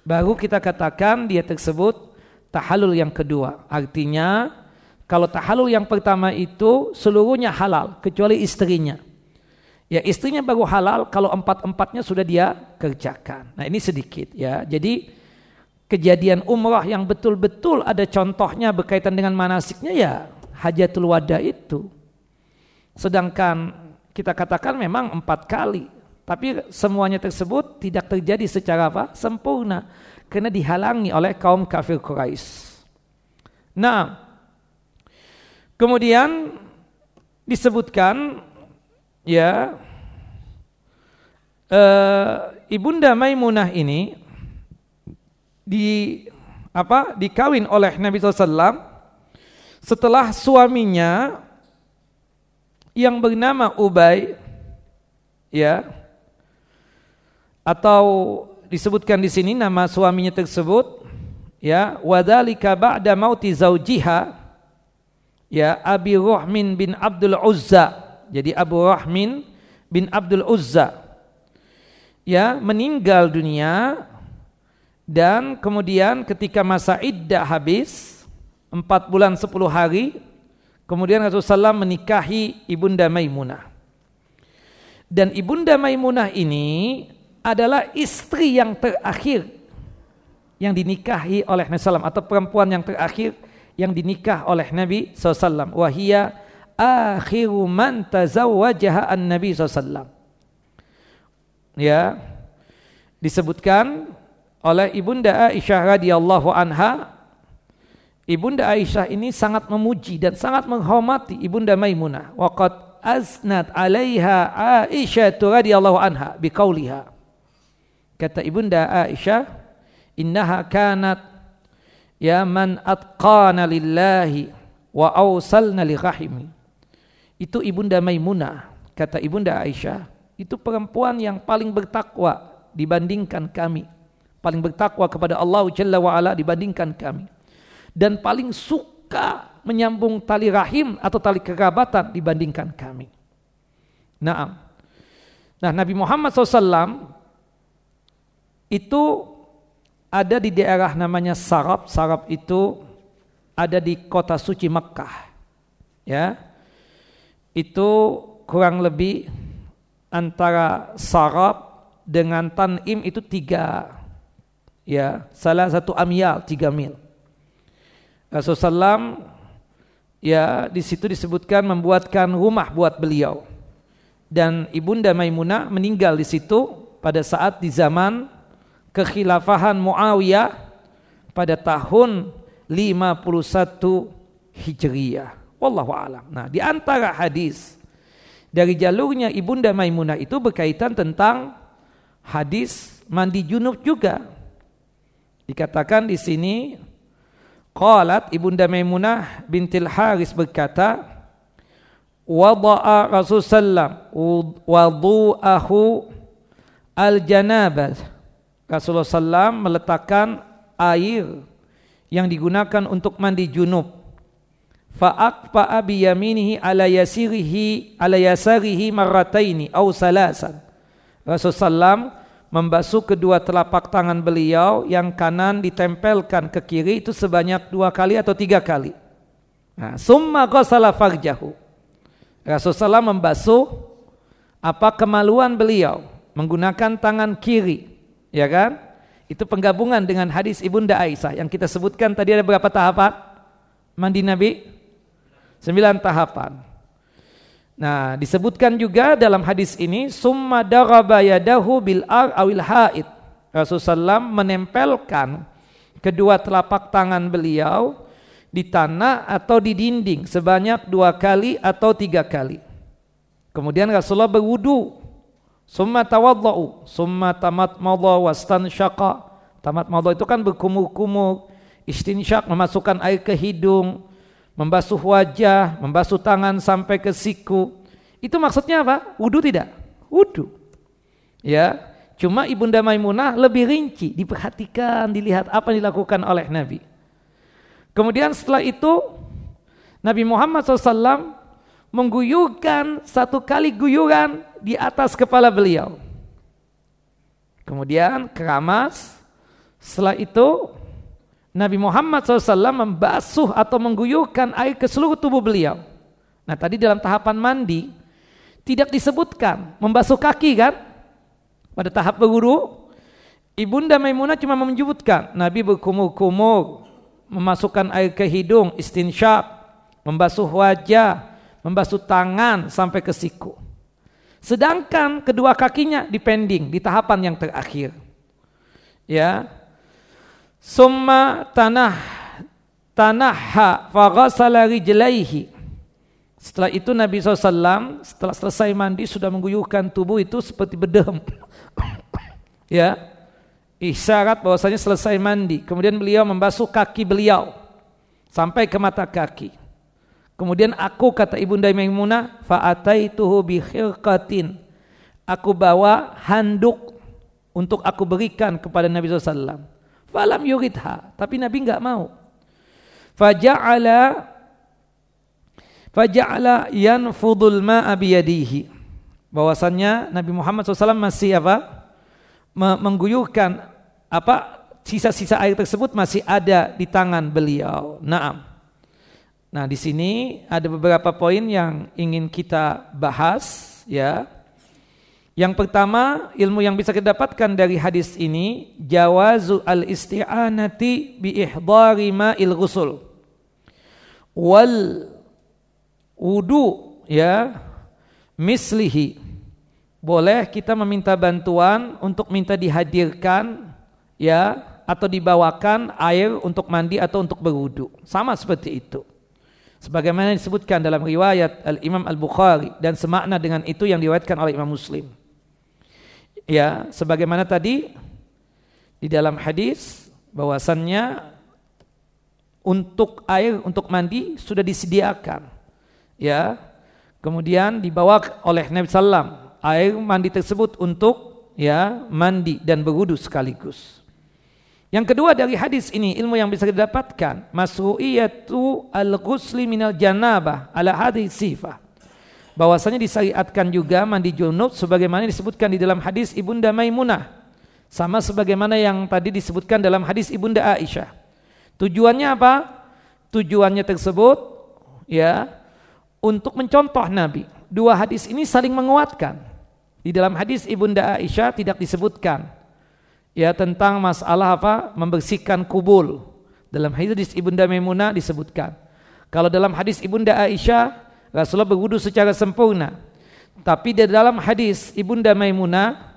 baru kita katakan dia tersebut tahallul yang kedua. Artinya kalau tahallul yang pertama itu seluruhnya halal kecuali istrinya. Ya, istrinya baru halal kalau 4-4-nya sudah dia kerjakan. Nah, ini sedikit ya. Jadi kejadian umrah yang betul-betul ada contohnya berkaitan dengan manasiknya ya Hajatul Wada itu. Sedangkan kita katakan memang 4 kali, tapi semuanya tersebut tidak terjadi secara sempurna karena dihalangi oleh kaum kafir Quraisy. Nah, kemudian disebutkan ya Ibunda Maimunah ini dikawin oleh Nabi SAW setelah suaminya yang bernama Ubay, ya, atau disebutkan di sini nama suaminya tersebut, ya, wadzalika ba'da mauti zaujiha, ya, Abi Ruhmin bin Abdul Uzza. Jadi Abu Ruhmin bin Abdul Uzza, ya, meninggal dunia dan kemudian ketika masa iddah habis 4 bulan 10 hari. Kemudian Rasulullah SAW menikahi Ibunda Maimunah. Dan Ibunda Maimunah ini adalah istri yang terakhir yang dinikahi oleh Nabi SAW, atau perempuan yang terakhir yang dinikah oleh Nabi SAW. Wahia akhiru man tazawwajaha an-Nabi SAW. Ya, disebutkan oleh Ibunda Aisyah radhiyallahu anha. Ibunda Aisyah ini sangat memuji dan sangat menghormati Ibunda Maimunah. Waqad aznat 'alaiha Aisyah radhiyallahu anha biqauliha. Kata Ibunda Aisyah, innaha kanat ya man atqana lillahi wa awsalna li rahimi. Itu Ibunda Maimunah, kata Ibunda Aisyah, itu perempuan yang paling bertakwa dibandingkan kami. Paling bertakwa kepada Allah Jalla wa Ala dibandingkan kami. Dan paling suka menyambung tali rahim atau tali kerabatan dibandingkan kami. Nah, Nabi Muhammad SAW itu ada di daerah namanya Sarab. Sarab itu ada di kota suci Mekkah. Ya. Itu kurang lebih antara Sarab dengan Tanim itu 3, ya, salah satu amyal, 3 mil. Rasulullah SAW, ya, di situ disebutkan membuatkan rumah buat beliau, dan Ibunda Maimunah meninggal di situ pada saat di zaman kekhilafahan Muawiyah pada tahun 51 Hijriyah. Wallahu a'lam. Nah, di antara hadis dari jalurnya Ibunda Maimunah itu berkaitan tentang hadis mandi junub juga. Dikatakan di sini, qalat Ibunda Maimunah bintil Haris berkata, wada'a Rasulullah wudu'ahu al-janabah. Rasulullah SAW meletakkan air yang digunakan untuk mandi junub. Fa'aqfa'a biyaminihi ala yasarihi marrataini aw salasan. Rasulullah SAW membasuh kedua telapak tangan beliau, yang kanan ditempelkan ke kiri itu sebanyak 2 kali atau 3 kali. Nah, summa ghasala farjahu. Rasulullah SAW membasuh kemaluan beliau menggunakan tangan kiri, ya kan? Itu penggabungan dengan hadis Ibunda Aisyah yang kita sebutkan tadi. Ada berapa tahapan mandi Nabi? 9 tahapan. Nah, disebutkan juga dalam hadis ini, summa daraba yadahu bil awil haid. Rasulullah SAW menempelkan kedua telapak tangan beliau di tanah atau di dinding sebanyak 2 kali atau 3 kali. Kemudian Rasulullah berwudu. Summa tawaddau, summa tamatmadha wastansyaqa. Tamatmadha itu kan berkumur-kumur. Istinsyak, memasukkan air ke hidung, membasuh wajah, membasuh tangan sampai ke siku. Itu maksudnya apa? Wudu tidak? Wudu. Ya, cuma Ibunda Maimunah lebih rinci, diperhatikan, dilihat apa yang dilakukan oleh Nabi. Kemudian setelah itu Nabi Muhammad SAW mengguyurkan 1 kali guyuran di atas kepala beliau. Kemudian keramas. Setelah itu Nabi Muhammad SAW membasuh atau mengguyurkan air ke seluruh tubuh beliau. Nah, tadi dalam tahapan mandi tidak disebutkan membasuh kaki kan? Pada tahap berwudu, Ibunda Maimunah cuma menyebutkan Nabi berkumur-kumur, memasukkan air ke hidung, istinsyak, membasuh wajah, membasuh tangan sampai ke siku. Sedangkan kedua kakinya dipending di tahapan yang terakhir. Ya. Summa tanahha faghasala rijlaihi. Setelah itu Nabi SAW setelah selesai mandi sudah mengguyurkan tubuh itu seperti bedem. Ya, isyarat bahwasanya selesai mandi. Kemudian beliau membasuh kaki beliau sampai ke mata kaki. Kemudian aku, kata Ibunda Maimunah, fa'ataituhu bi khirqatin. Aku bawa handuk untuk aku berikan kepada Nabi SAW. Falam yuridha, tapi Nabi enggak mau. Faja'ala yanfudul ma'a biyadihi. Bahwasannya Nabi Muhammad SAW masih mengguyurkan sisa-sisa air tersebut masih ada di tangan beliau. Naam. Nah, di sini ada beberapa poin yang ingin kita bahas, ya. Yang pertama, ilmu yang bisa kita dapatkan dari hadis ini, jawazu al-isti'anati bi ihdari ma'il ghusl wal wudu, ya, mislihi. Boleh kita meminta bantuan untuk minta dihadirkan, ya, atau dibawakan air untuk mandi atau untuk berwudu. Sama seperti itu. Sebagaimana disebutkan dalam riwayat Al-Imam Al-Bukhari dan semakna dengan itu yang diriwayatkan oleh Imam Muslim. Ya, sebagaimana tadi di dalam hadis bahwasannya untuk air untuk mandi sudah disediakan. Ya. Kemudian dibawa oleh Nabi sallam air mandi tersebut untuk, ya, mandi dan berwudu sekaligus. Yang kedua dari hadis ini, ilmu yang bisa didapatkan, masru'iyatu al-ghusli minal janabah ala hadhihi sifah. Bahwasanya disyariatkan juga mandi junub sebagaimana disebutkan di dalam hadis Ibunda Maimunah Sama sebagaimana yang tadi disebutkan dalam hadis Ibunda Aisyah. Tujuannya apa? Tujuannya tersebut ya untuk mencontoh Nabi. Dua hadis ini saling menguatkan. Di dalam hadis Ibunda Aisyah tidak disebutkan ya tentang masalah apa? Membersihkan kubul. Dalam hadis Ibunda Maimunah disebutkan. Kalau dalam hadis Ibunda Aisyah, Rasulullah berwudu secara sempurna. Tapi di dalam hadis Ibunda Maimunah,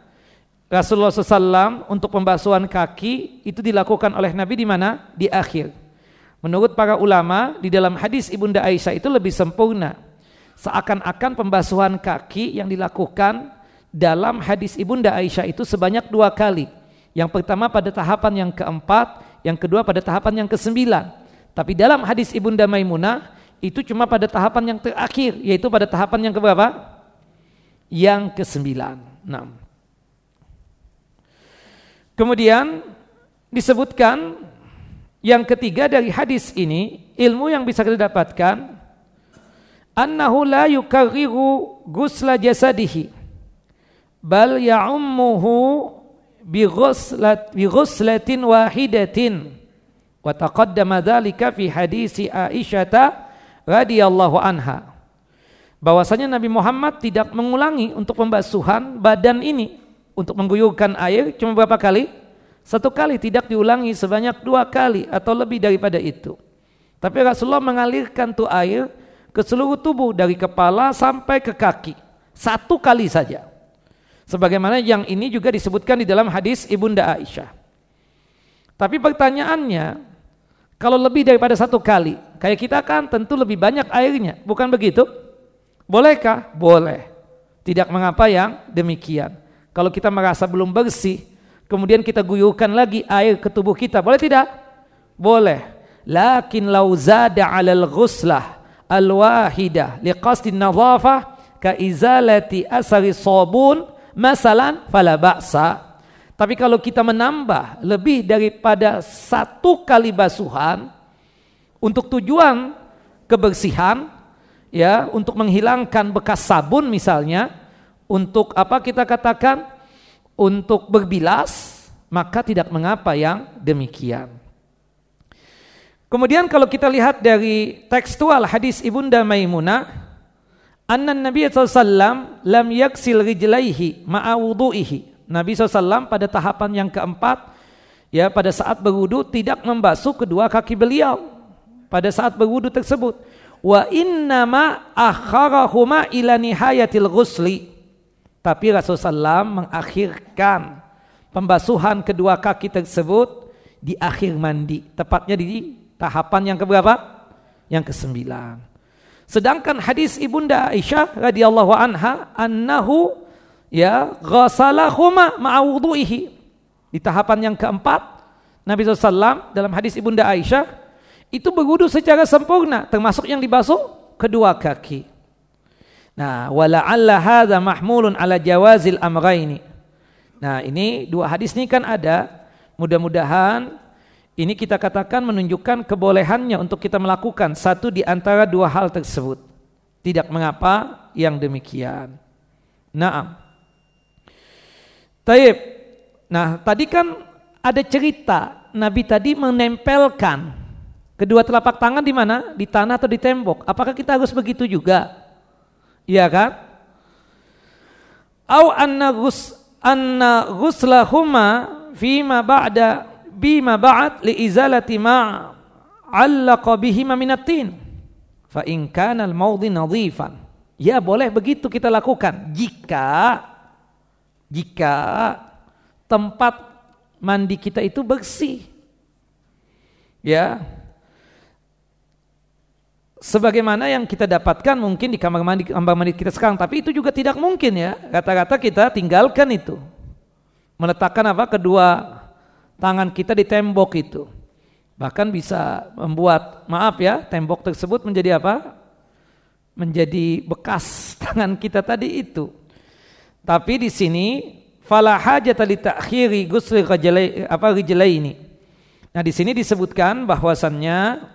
Rasulullah SAW untuk pembasuhan kaki itu dilakukan oleh Nabi di mana? Di akhir. Menurut para ulama, di dalam hadis Ibunda Aisyah itu lebih sempurna. Seakan-akan pembasuhan kaki yang dilakukan dalam hadis Ibunda Aisyah itu sebanyak 2 kali. Yang pertama pada tahapan yang keempat, yang kedua pada tahapan yang ke-9. Tapi dalam hadis Ibunda Maimunah itu cuma pada tahapan yang terakhir, yaitu pada tahapan yang keberapa? Yang ke-9. Nah. Kemudian disebutkan yang ketiga dari hadis ini, ilmu yang bisa kita dapatkan, annahu la yukarriru ghusla jasadihi bal ya'ummuhu bi ghuslatin wahidatin wa taqaddama dzalika fi hadisi Aisyah radhiyallahu anha. Bahwasanya Nabi Muhammad tidak mengulangi untuk pembasuhan badan ini untuk mengguyurkan air cuma berapa kali? 1 kali, tidak diulangi sebanyak 2 kali atau lebih daripada itu. Tapi Rasulullah mengalirkan tuh air ke seluruh tubuh dari kepala sampai ke kaki 1 kali saja. Sebagaimana yang ini juga disebutkan di dalam hadis Ibunda Aisyah. Tapi pertanyaannya, kalau lebih daripada 1 kali, kayak kita kan tentu lebih banyak airnya, bukan begitu? Bolehkah? Boleh. Tidak mengapa yang demikian. Kalau kita merasa belum bersih, kemudian kita guyurkan lagi air ke tubuh kita, boleh tidak? Boleh. Lakin lau zada 'alal ghuslah al-wahidah liqasdin nadhafah ka izalati asari sabun masalan fala ba'sa. Tapi kalau kita menambah lebih daripada 1 kali basuhan untuk tujuan kebersihan, ya, untuk menghilangkan bekas sabun misalnya, untuk apa kita katakan, untuk berbilas, maka tidak mengapa yang demikian. Kemudian kalau kita lihat dari tekstual hadis Ibunda Maimunah, anna Nabi SAW lam yaksil rijlaihi ma'a wudu'ihi. Nabi SAW pada tahapan yang keempat, ya, pada saat berwudu tidak membasuh kedua kaki beliau pada saat berwudu tersebut. Wa innama akharahuma ila nihayatil ghusli. Tapi Rasulullah SAW mengakhirkan pembasuhan kedua kaki tersebut di akhir mandi, tepatnya di tahapan yang keberapa? Yang ke-9. Sedangkan hadis Ibunda Aisyah radhiyallahu anha annahu ya ghasalahuma ma'a wudu'ihi. Di tahapan yang keempat, Nabi SAW dalam hadis Ibunda Aisyah itu berwudu secara sempurna, termasuk yang dibasuh kedua kaki. Nah, wala'alla hadza mahmulun ala jawazil amraini. Nah, ini 2 hadis ini kan ada. Mudah-mudahan ini kita katakan menunjukkan kebolehannya untuk kita melakukan satu di antara 2 hal tersebut. Tidak mengapa yang demikian. Naam. Taib. Nah, tadi kan ada cerita Nabi tadi menempelkan kedua telapak tangan di mana? Di tanah atau di tembok. Apakah kita harus begitu juga? Iya kan? Au anna ghuslahuma fima ba'da bima ba'd li izalati ma 'allaqa bihima minatin fa in kana al-mawdhi nadhifan. Ya, boleh begitu kita lakukan jika tempat mandi kita itu bersih. Ya. Sebagaimana yang kita dapatkan mungkin di kamar mandi kita sekarang, tapi itu juga tidak mungkin ya. Kata-kata kita tinggalkan itu. Meletakkan apa? Kedua tangan kita di tembok itu. Bahkan bisa membuat, maaf ya, tembok tersebut menjadi apa? Menjadi bekas tangan kita tadi itu. Tapi di sini fala hajata li ta'khiri ghusli rijlaini. Nah, di sini disebutkan bahwasannya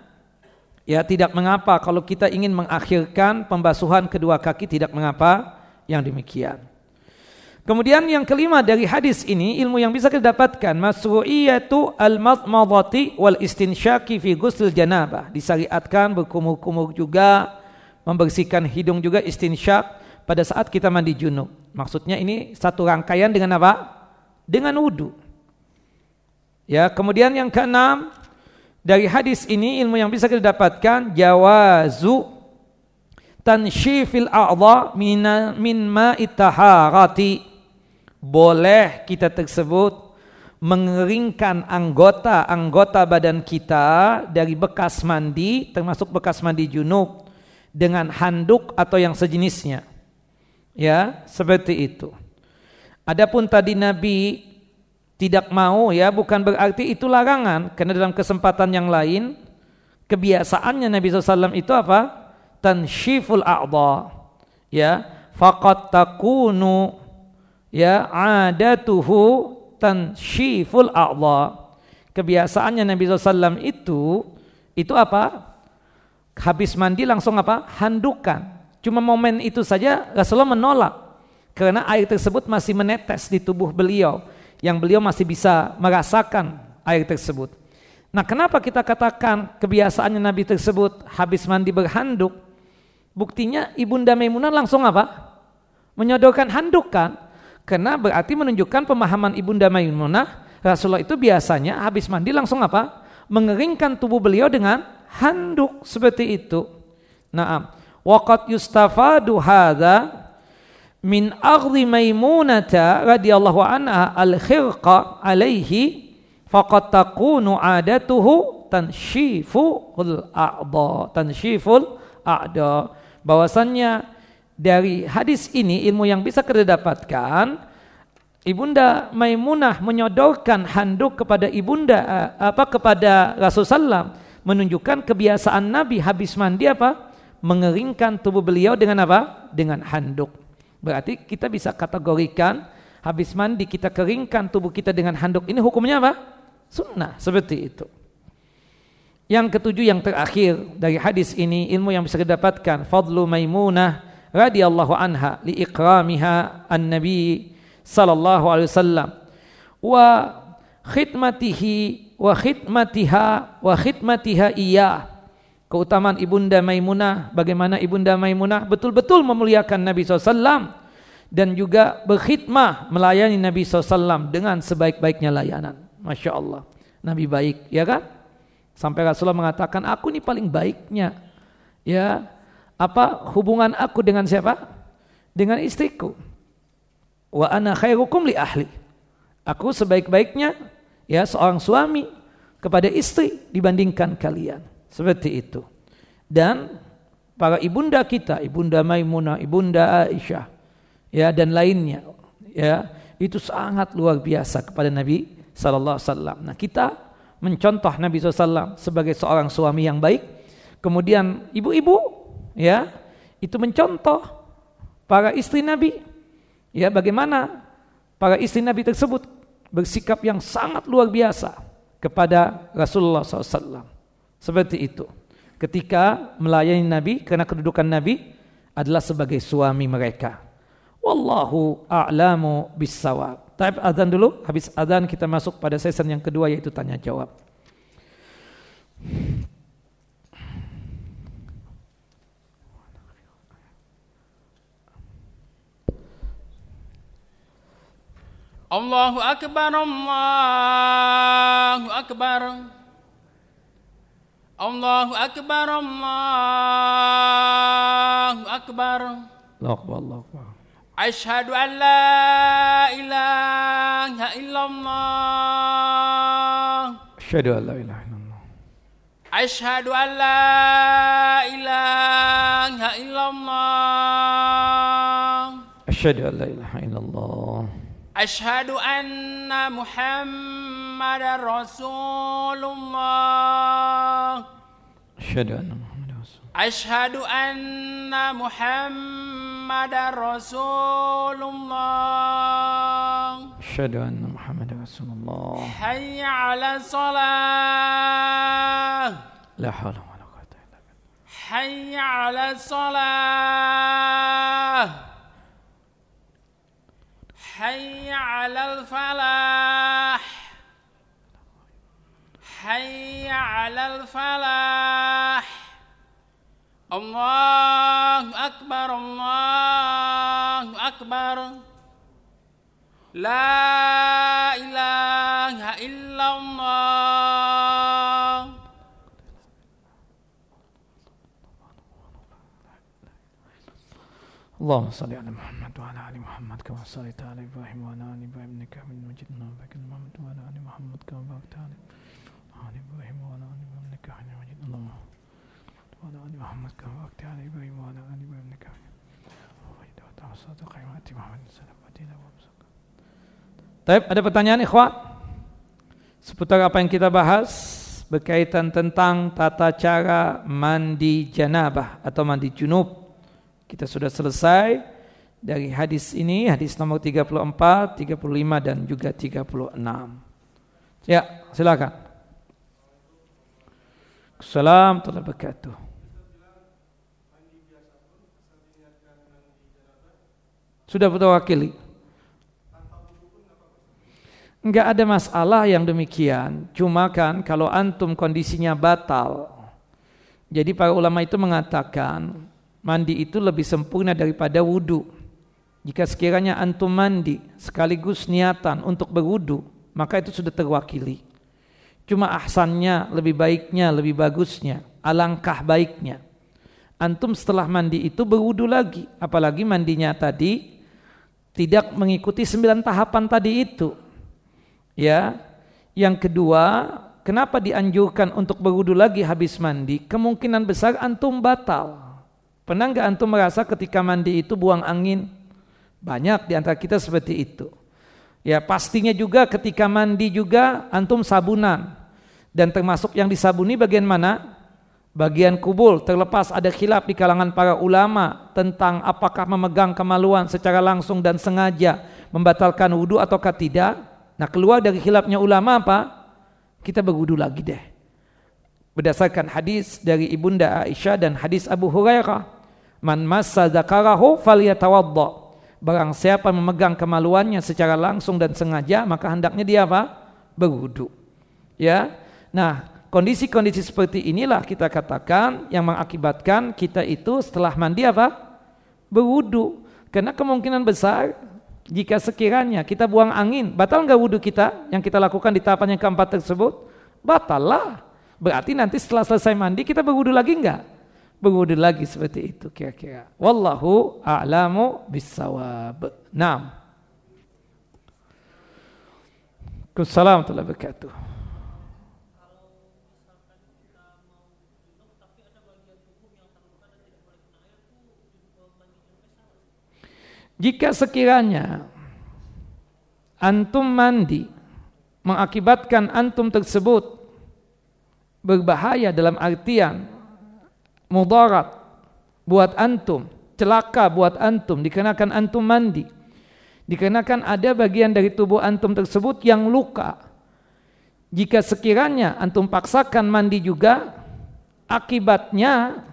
ya tidak mengapa kalau kita ingin mengakhirkan pembasuhan kedua kaki, tidak mengapa yang demikian. Kemudian yang kelima dari hadis ini, ilmu yang bisa kita dapatkan, masru'iyatu al-madmadati wal istinsyaki fi ghusl janabah. Disyariatkan berkumur-kumur juga, membersihkan hidung juga, istinsyak pada saat kita mandi junub. Maksudnya ini satu rangkaian dengan apa? Dengan wudu. Ya, kemudian yang keenam dari hadis ini, ilmu yang bisa kita dapatkan, jawazu tanshifil a'dha min ma'it taharati. Boleh kita tersebut mengeringkan anggota badan kita dari bekas mandi, termasuk bekas mandi junub, dengan handuk atau yang sejenisnya. Ya, seperti itu. Adapun tadi Nabi tidak mau, ya, bukan berarti itu larangan, karena dalam kesempatan yang lain kebiasaannya Nabi SAW itu apa? Tanshiful a'dha. Ya, faqad takunu, ya, adatuhu tanshiful a'dha. Kebiasaannya Nabi SAW itu apa? Habis mandi langsung apa? Handukan. Cuma momen itu saja Rasulullah menolak, karena air tersebut masih menetes di tubuh beliau, yang beliau masih bisa merasakan air tersebut. Nah, kenapa kita katakan kebiasaannya Nabi tersebut habis mandi berhanduk? Buktinya Ibunda Maimunah langsung apa? Menyodorkan handuk kan? Karena berarti menunjukkan pemahaman Ibunda Maimunah, Rasulullah itu biasanya habis mandi langsung apa? Mengeringkan tubuh beliau dengan handuk seperti itu. Naam. Waqad yustafadu hadza min aghdhi Maimunata radhiyallahu anha al-khirqa alaihi faqad takunu adatuhu tanshiful a'dha. Bahwasannya dari hadis ini ilmu yang bisa kita dapatkan, Ibunda Maimunah menyodorkan handuk kepada kepada Rasulullah SAW, menunjukkan kebiasaan Nabi habis mandi apa? Mengeringkan tubuh beliau dengan apa? Dengan handuk. Berarti kita bisa kategorikan habis mandi kita keringkan tubuh kita dengan handuk, ini hukumnya apa? Sunnah, seperti itu. Yang ketujuh, yang terakhir dari hadis ini, ilmu yang bisa kita dapatkan, fadlu Maimunah radhiyallahu anha li ikramiha an-nabi sallallahu alaihi wasallam wa khidmatihi wa khidmatiha iya. Keutamaan Ibunda Maimunah, bagaimana Ibunda Maimunah betul-betul memuliakan Nabi SAW dan juga berkhidmah melayani Nabi SAW dengan sebaik-baiknya layanan. Masya Allah, Nabi baik, ya kan? Sampai Rasulullah mengatakan, aku ini paling baiknya, ya, apa hubungan aku dengan siapa? Dengan istriku. Wa ana khairukum li ahli. Aku sebaik-baiknya, ya, seorang suami kepada istri dibandingkan kalian. Seperti itu. Dan para ibunda kita, Ibunda Maimunah, Ibunda Aisyah, ya, dan lainnya, ya, itu sangat luar biasa kepada Nabi sallallahu alaihi wasallam. Nah, kita mencontoh Nabi SAW sebagai seorang suami yang baik. Kemudian ibu-ibu, ya, itu mencontoh para istri Nabi, ya, bagaimana para istri Nabi tersebut bersikap yang sangat luar biasa kepada Rasulullah SAW. Seperti itu. Ketika melayani Nabi, karena kedudukan Nabi adalah sebagai suami mereka. Wallahu a'lamu bis-shawab. Tapi azan dulu, habis azan kita masuk pada season yang kedua, yaitu tanya jawab. Allahu akbar, Allahu akbar. Allahu akbar, Allahu akbar. Allahu akbar. Asyhadu an la ilaha illallah. Asyhadu an la ilaha illallah. Asyhadu an la ilaha illallah. Asyhadu an la ilaha illallah. Asyhadu anna Muhammadar Rasulullah. Asyhadu anna Muhammadar Rasulullah. Asyhadu anna Muhammadar Rasulullah. Asyhadu anna Muhammadar Rasulullah. Hayya 'ala shalah. La haula wa la quwwata illa billah. Hayya 'ala shalah. حي على الفلاح حي على الفلاح الله أكبر الله أكبر لا إله إلا الله اللهم صل على محمد وعلى آل محمد كما صليت على إبراهيم وعلى آل إبراهيم إنك حميد مجيد اللهم بارك على محمد وعلى آل محمد كما باركت على إبراهيم وعلى آل إبراهيم إنك حميد مجيد اللهم وعلى آل محمد كما باركت على إبراهيم وعلى آل إبراهيم إنك حميد مجيد. Baik, ada pertanyaan ikhwah seputar apa yang kita bahas berkaitan tentang tata cara mandi janabah atau mandi junub. Kita sudah selesai dari hadis ini, hadis nomor 34, 35 dan juga 36. Ya, silakan. Assalamualaikum warahmatullahi wabarakatuh. Sudah berwakili. Enggak ada masalah yang demikian. Cuma kan kalau antum kondisinya batal. Jadi para ulama itu mengatakan mandi itu lebih sempurna daripada wudu. Jika sekiranya antum mandi sekaligus niatan untuk berwudu, maka itu sudah terwakili. Cuma ahsannya, lebih baiknya, lebih bagusnya, alangkah baiknya antum setelah mandi itu berwudu lagi. Apalagi mandinya tadi tidak mengikuti 9 tahapan tadi itu. Ya. Yang kedua, kenapa dianjurkan untuk berwudu lagi habis mandi? Kemungkinan besar antum batal. Pernah enggak antum merasa ketika mandi itu buang angin? Banyak di antara kita seperti itu. Ya, pastinya juga ketika mandi juga antum sabunan. Dan termasuk yang disabuni bagian mana? Bagian kubul. Terlepas ada khilaf di kalangan para ulama tentang apakah memegang kemaluan secara langsung dan sengaja membatalkan wudu ataukah tidak. Nah, keluar dari khilafnya ulama apa? Kita berwudu lagi deh. Berdasarkan hadis dari Ibunda Aisyah dan hadis Abu Hurairah, man massa dzakarahu falyatawadda. Barang siapa memegang kemaluannya secara langsung dan sengaja, maka hendaknya dia apa? Berwudu. Ya. Nah, kondisi-kondisi seperti inilah kita katakan yang mengakibatkan kita itu setelah mandi apa? Berwudu. Karena kemungkinan besar jika sekiranya kita buang angin, batal enggak wudu kita yang kita lakukan di tahapan yang keempat tersebut? Batal lah. Berarti nanti setelah selesai mandi kita berwudu lagi enggak? Berwudu lagi seperti itu kira-kira. Wallahu a'lamu bissawab. Naam. Assalamualaikum warahmatullahi wabarakatuh. Jika sekiranya antum mandi mengakibatkan antum tersebut berbahaya dalam artian mudarat buat antum, celaka buat antum dikarenakan antum mandi, dikarenakan ada bagian dari tubuh antum tersebut yang luka, jika sekiranya antum paksakan mandi juga akibatnya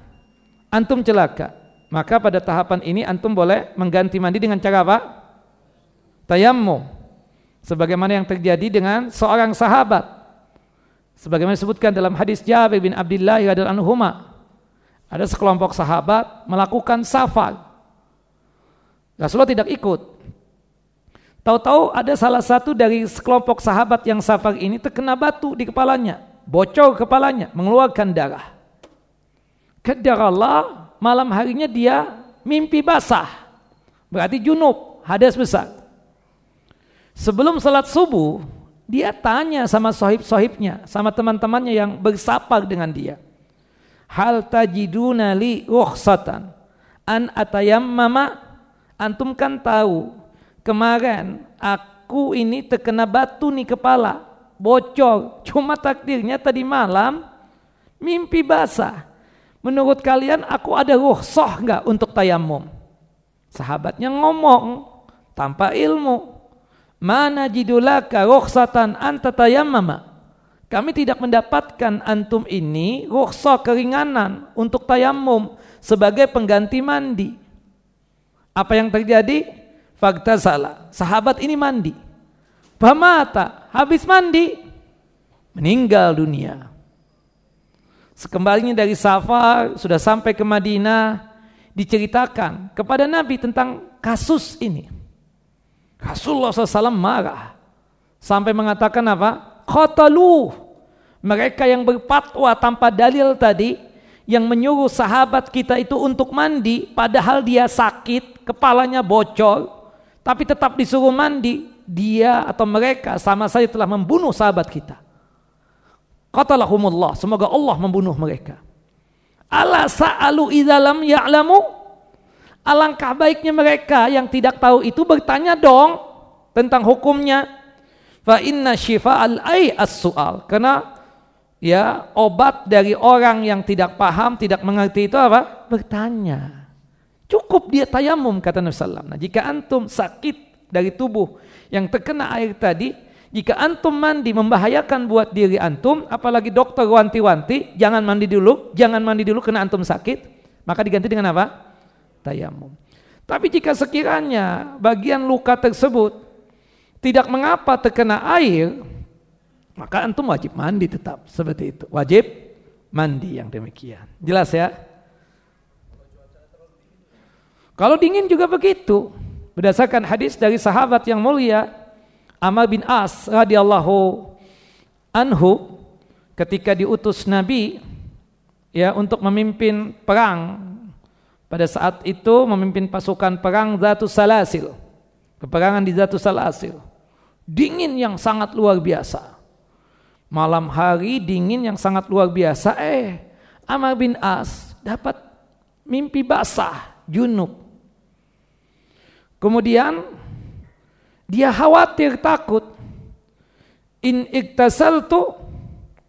antum celaka, maka pada tahapan ini antum boleh mengganti mandi dengan cara apa? Tayammum. Sebagaimana yang terjadi dengan seorang sahabat. Sebagaimana disebutkan dalam hadis Jabir bin Abdullah radhiyallahu anhuma. Ada sekelompok sahabat melakukan safar. Rasulullah tidak ikut. Tahu-tahu ada salah satu dari sekelompok sahabat yang safar ini terkena batu di kepalanya. Bocor kepalanya, mengeluarkan darah. Qadarallah, malam harinya dia mimpi basah, berarti junub, hadas besar. Sebelum salat subuh, dia tanya sama sahib-sahibnya, sama teman-temannya yang bersafar dengan dia. Hal tajiduna li rukhsatan an atayammama? Antum kan tahu, kemarin aku ini terkena batu nih kepala, bocor, cuma takdirnya tadi malam mimpi basah. Menurut kalian aku ada rukhsah enggak untuk tayammum? Sahabatnya ngomong tanpa ilmu. Mana jidulaka rukhsatan anta tayammama? Kami tidak mendapatkan antum ini rukhsah keringanan untuk tayammum sebagai pengganti mandi. Apa yang terjadi? Fagtasala, sahabat ini mandi. Famata, habis mandi meninggal dunia. Sekembalinya dari safar sudah sampai ke Madinah, diceritakan kepada Nabi tentang kasus ini. Rasulullah SAW marah sampai mengatakan apa? Qatalu, mereka yang berfatwa tanpa dalil tadi, yang menyuruh sahabat kita itu untuk mandi padahal dia sakit, kepalanya bocor, tapi tetap disuruh mandi, dia atau mereka sama saja telah membunuh sahabat kita. Qatalahumullah, semoga Allah membunuh mereka. Ala sa'alu idza lam ya'lamu, alangkah baiknya mereka yang tidak tahu itu bertanya dong tentang hukumnya. Fa inna syifa'al ai as-su'al, karena ya obat dari orang yang tidak paham, tidak mengerti itu apa? Bertanya. Cukup dia tayamum, kata Nabi sallallahu alaihi wasallam. Nah, jika antum sakit dari tubuh yang terkena air tadi, jika antum mandi membahayakan buat diri antum, apalagi dokter wanti-wanti, jangan mandi dulu karena antum sakit, maka diganti dengan apa? Tayamum. Tapi jika sekiranya bagian luka tersebut tidak mengapa terkena air, maka antum wajib mandi tetap, seperti itu. Wajib mandi yang demikian. Jelas ya? Kalau dingin juga begitu. Berdasarkan hadis dari sahabat yang mulia Amr bin As radhiyallahu anhu, ketika diutus Nabi ya untuk memimpin perang, pada saat itu memimpin pasukan perang Zatus Salasil, peperangan di Zatus Salasil, dingin yang sangat luar biasa, malam hari dingin yang sangat luar biasa. Amr bin As dapat mimpi basah, junub. Kemudian dia khawatir, takut, in iktasaltu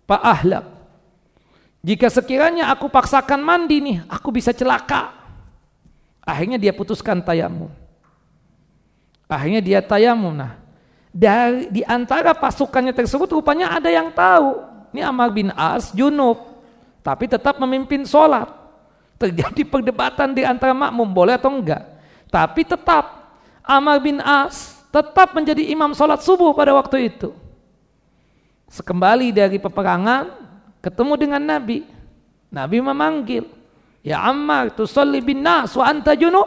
fa ahlak, jika sekiranya aku paksakan mandi nih, aku bisa celaka. Akhirnya dia putuskan tayamum. Akhirnya dia tayamum. Nah, di antara pasukannya tersebut rupanya ada yang tahu, ini Amr bin As junub, tapi tetap memimpin sholat. Terjadi perdebatan di antara makmum, boleh atau enggak. Tapi tetap Amr bin As tetap menjadi imam sholat subuh pada waktu itu. Sekembali dari peperangan, ketemu dengan Nabi. Nabi memanggil, ya Ammar, tusalli bin nas wa anta junub.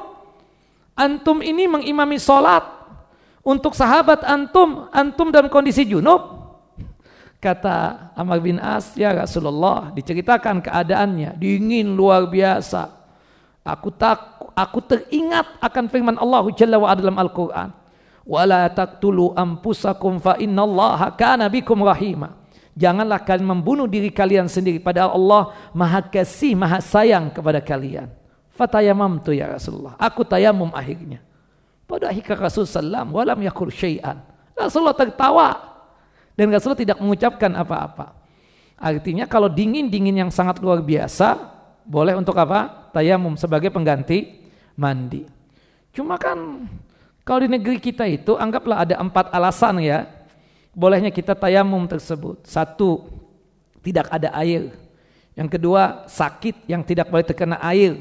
Antum ini mengimami sholat untuk sahabat antum dalam kondisi junub. Kata Amr bin As, ya Rasulullah, diceritakan keadaannya, dingin luar biasa. Aku teringat akan firman Allah Jalla wa Ala dalam Al-Quran. Wala taqtulu anfusakum fa innallaha kana bikum rahima. Janganlah kalian membunuh diri kalian sendiri, padahal Allah Maha Kasih, Maha Sayang kepada kalian. Fatayamamtu ya Rasulullah, aku tayamum akhirnya. Pada akhir Rasulullah walam yakul syai'an. Rasulullah tertawa dan Rasulullah tidak mengucapkan apa-apa. Artinya kalau dingin yang sangat luar biasa, boleh untuk apa? Tayamum sebagai pengganti mandi. Cuma kan kalau di negeri kita itu anggaplah ada 4 alasan ya bolehnya kita tayamum tersebut. 1, tidak ada air. Yang kedua, sakit yang tidak boleh terkena air.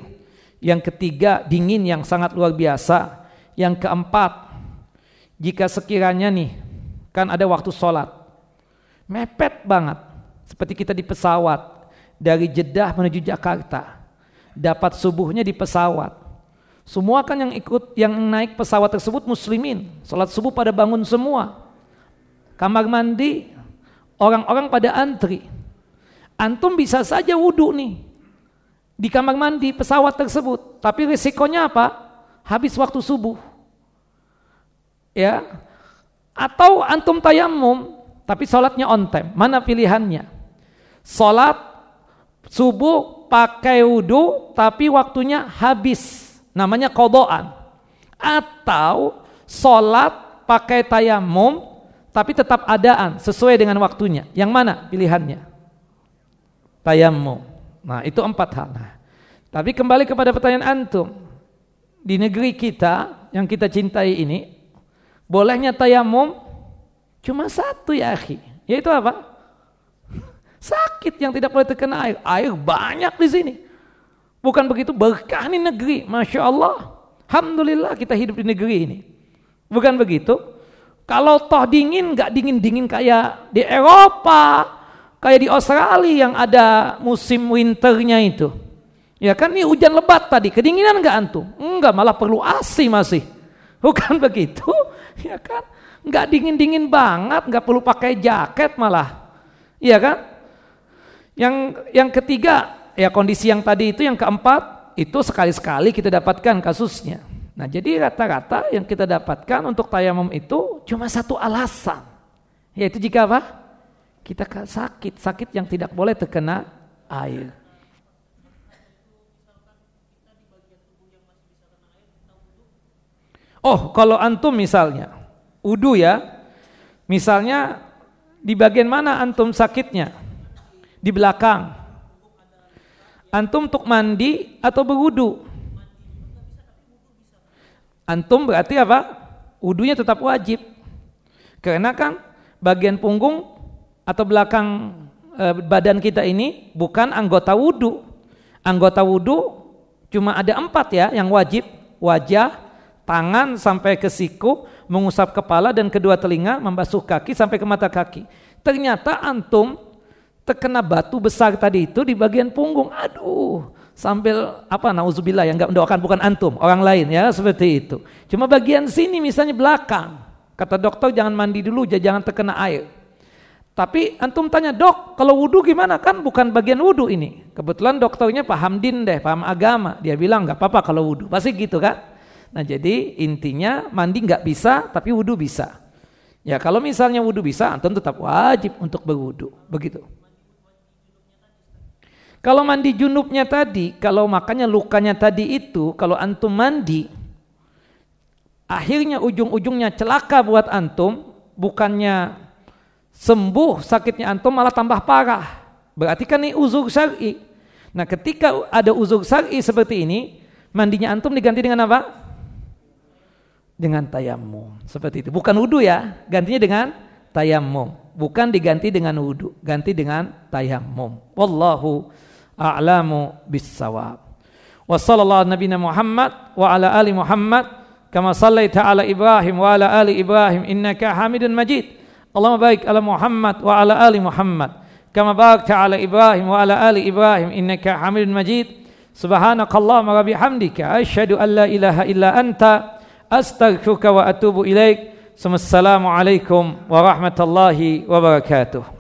Yang ketiga, dingin yang sangat luar biasa. Yang keempat, jika sekiranya nih kan ada waktu sholat mepet banget, seperti kita di pesawat dari Jeddah menuju Jakarta, dapat subuhnya di pesawat. Semua kan yang naik pesawat tersebut muslimin, sholat subuh pada bangun semua. Kamar mandi, orang-orang pada antri. Antum bisa saja wudhu nih di kamar mandi pesawat tersebut, tapi risikonya apa? Habis waktu subuh. Ya. Atau antum tayamum, tapi sholatnya on time. Mana pilihannya? Sholat subuh pakai wudhu, tapi waktunya habis. Namanya qadhaan. Atau sholat pakai tayamum tapi tetap adaan sesuai dengan waktunya. Yang mana pilihannya? Tayamum. Nah, itu 4 hal. Nah, tapi kembali kepada pertanyaan antum. Di negeri kita yang kita cintai ini, bolehnya tayamum cuma 1 ya akhi. Yaitu apa? Sakit yang tidak boleh terkena air. Air banyak di sini. Bukan begitu, berkah ini negeri, Masya Allah. Alhamdulillah kita hidup di negeri ini. Bukan begitu? Kalau toh dingin, nggak dingin-dingin kayak di Eropa, kayak di Australia yang ada musim winternya itu. Ya kan, ini hujan lebat tadi, kedinginan nggak antum? Enggak, malah perlu AC masih. Bukan begitu? Ya kan, nggak dingin-dingin banget, nggak perlu pakai jaket malah. Iya kan? Yang ketiga, ya kondisi yang tadi itu, yang keempat, itu sekali-sekali kita dapatkan kasusnya. Nah, jadi rata-rata yang kita dapatkan untuk tayamum itu cuma satu alasan, yaitu jika apa? Kita sakit yang tidak boleh terkena air. Oh, kalau antum misalnya wudu ya, misalnya di bagian mana antum sakitnya? Di belakang. Antum untuk mandi atau berwudu? Antum berarti apa? Wudunya tetap wajib. Karena kan bagian punggung atau belakang badan kita ini bukan anggota wudu. Anggota wudu cuma ada 4 ya yang wajib. Wajah, tangan sampai ke siku, mengusap kepala dan kedua telinga, membasuh kaki sampai ke mata kaki. Ternyata antum terkena batu besar tadi itu di bagian punggung. Aduh, sambil nauzubillah, yang enggak mendoakan bukan antum, orang lain ya, seperti itu. Cuma bagian sini misalnya belakang. Kata dokter jangan mandi dulu, jangan terkena air. Tapi antum tanya, "Dok, kalau wudu gimana?" Kan bukan bagian wudu ini. Kebetulan dokternya paham din deh, paham agama. Dia bilang enggak apa-apa kalau wudu. Pasti gitu kan? Nah, jadi intinya mandi enggak bisa, tapi wudu bisa. Ya, kalau misalnya wudu bisa, antum tetap wajib untuk berwudu. Begitu. Kalau mandi junubnya tadi, kalau makanya lukanya tadi itu, kalau antum mandi, akhirnya ujung-ujungnya celaka buat antum, bukannya sembuh sakitnya antum malah tambah parah. Berarti kan ini uzur syar'i. Nah, ketika ada uzur syar'i seperti ini, mandinya antum diganti dengan apa? Dengan tayamum. Seperti itu. Bukan wudu ya, gantinya dengan tayamum. Bukan diganti dengan wudu, ganti dengan tayamum. Wallahu a'lamu bis-shawab. Wa sallallahu nabiyana Muhammad wa ala ali Muhammad kama sallaita ala Ibrahim wa ala ali Ibrahim innaka Hamidun Majid. Allahumma barik ala Muhammad wa ala ali Muhammad kama barakta ala Ibrahim wa ala ali Ibrahim innaka Hamidun Majid. Subhanakallahumma wa bihamdika asyhadu an la ilaha illa anta astaghfiruka wa atubu ilaik. Assalamualaikum warahmatullahi wabarakatuh.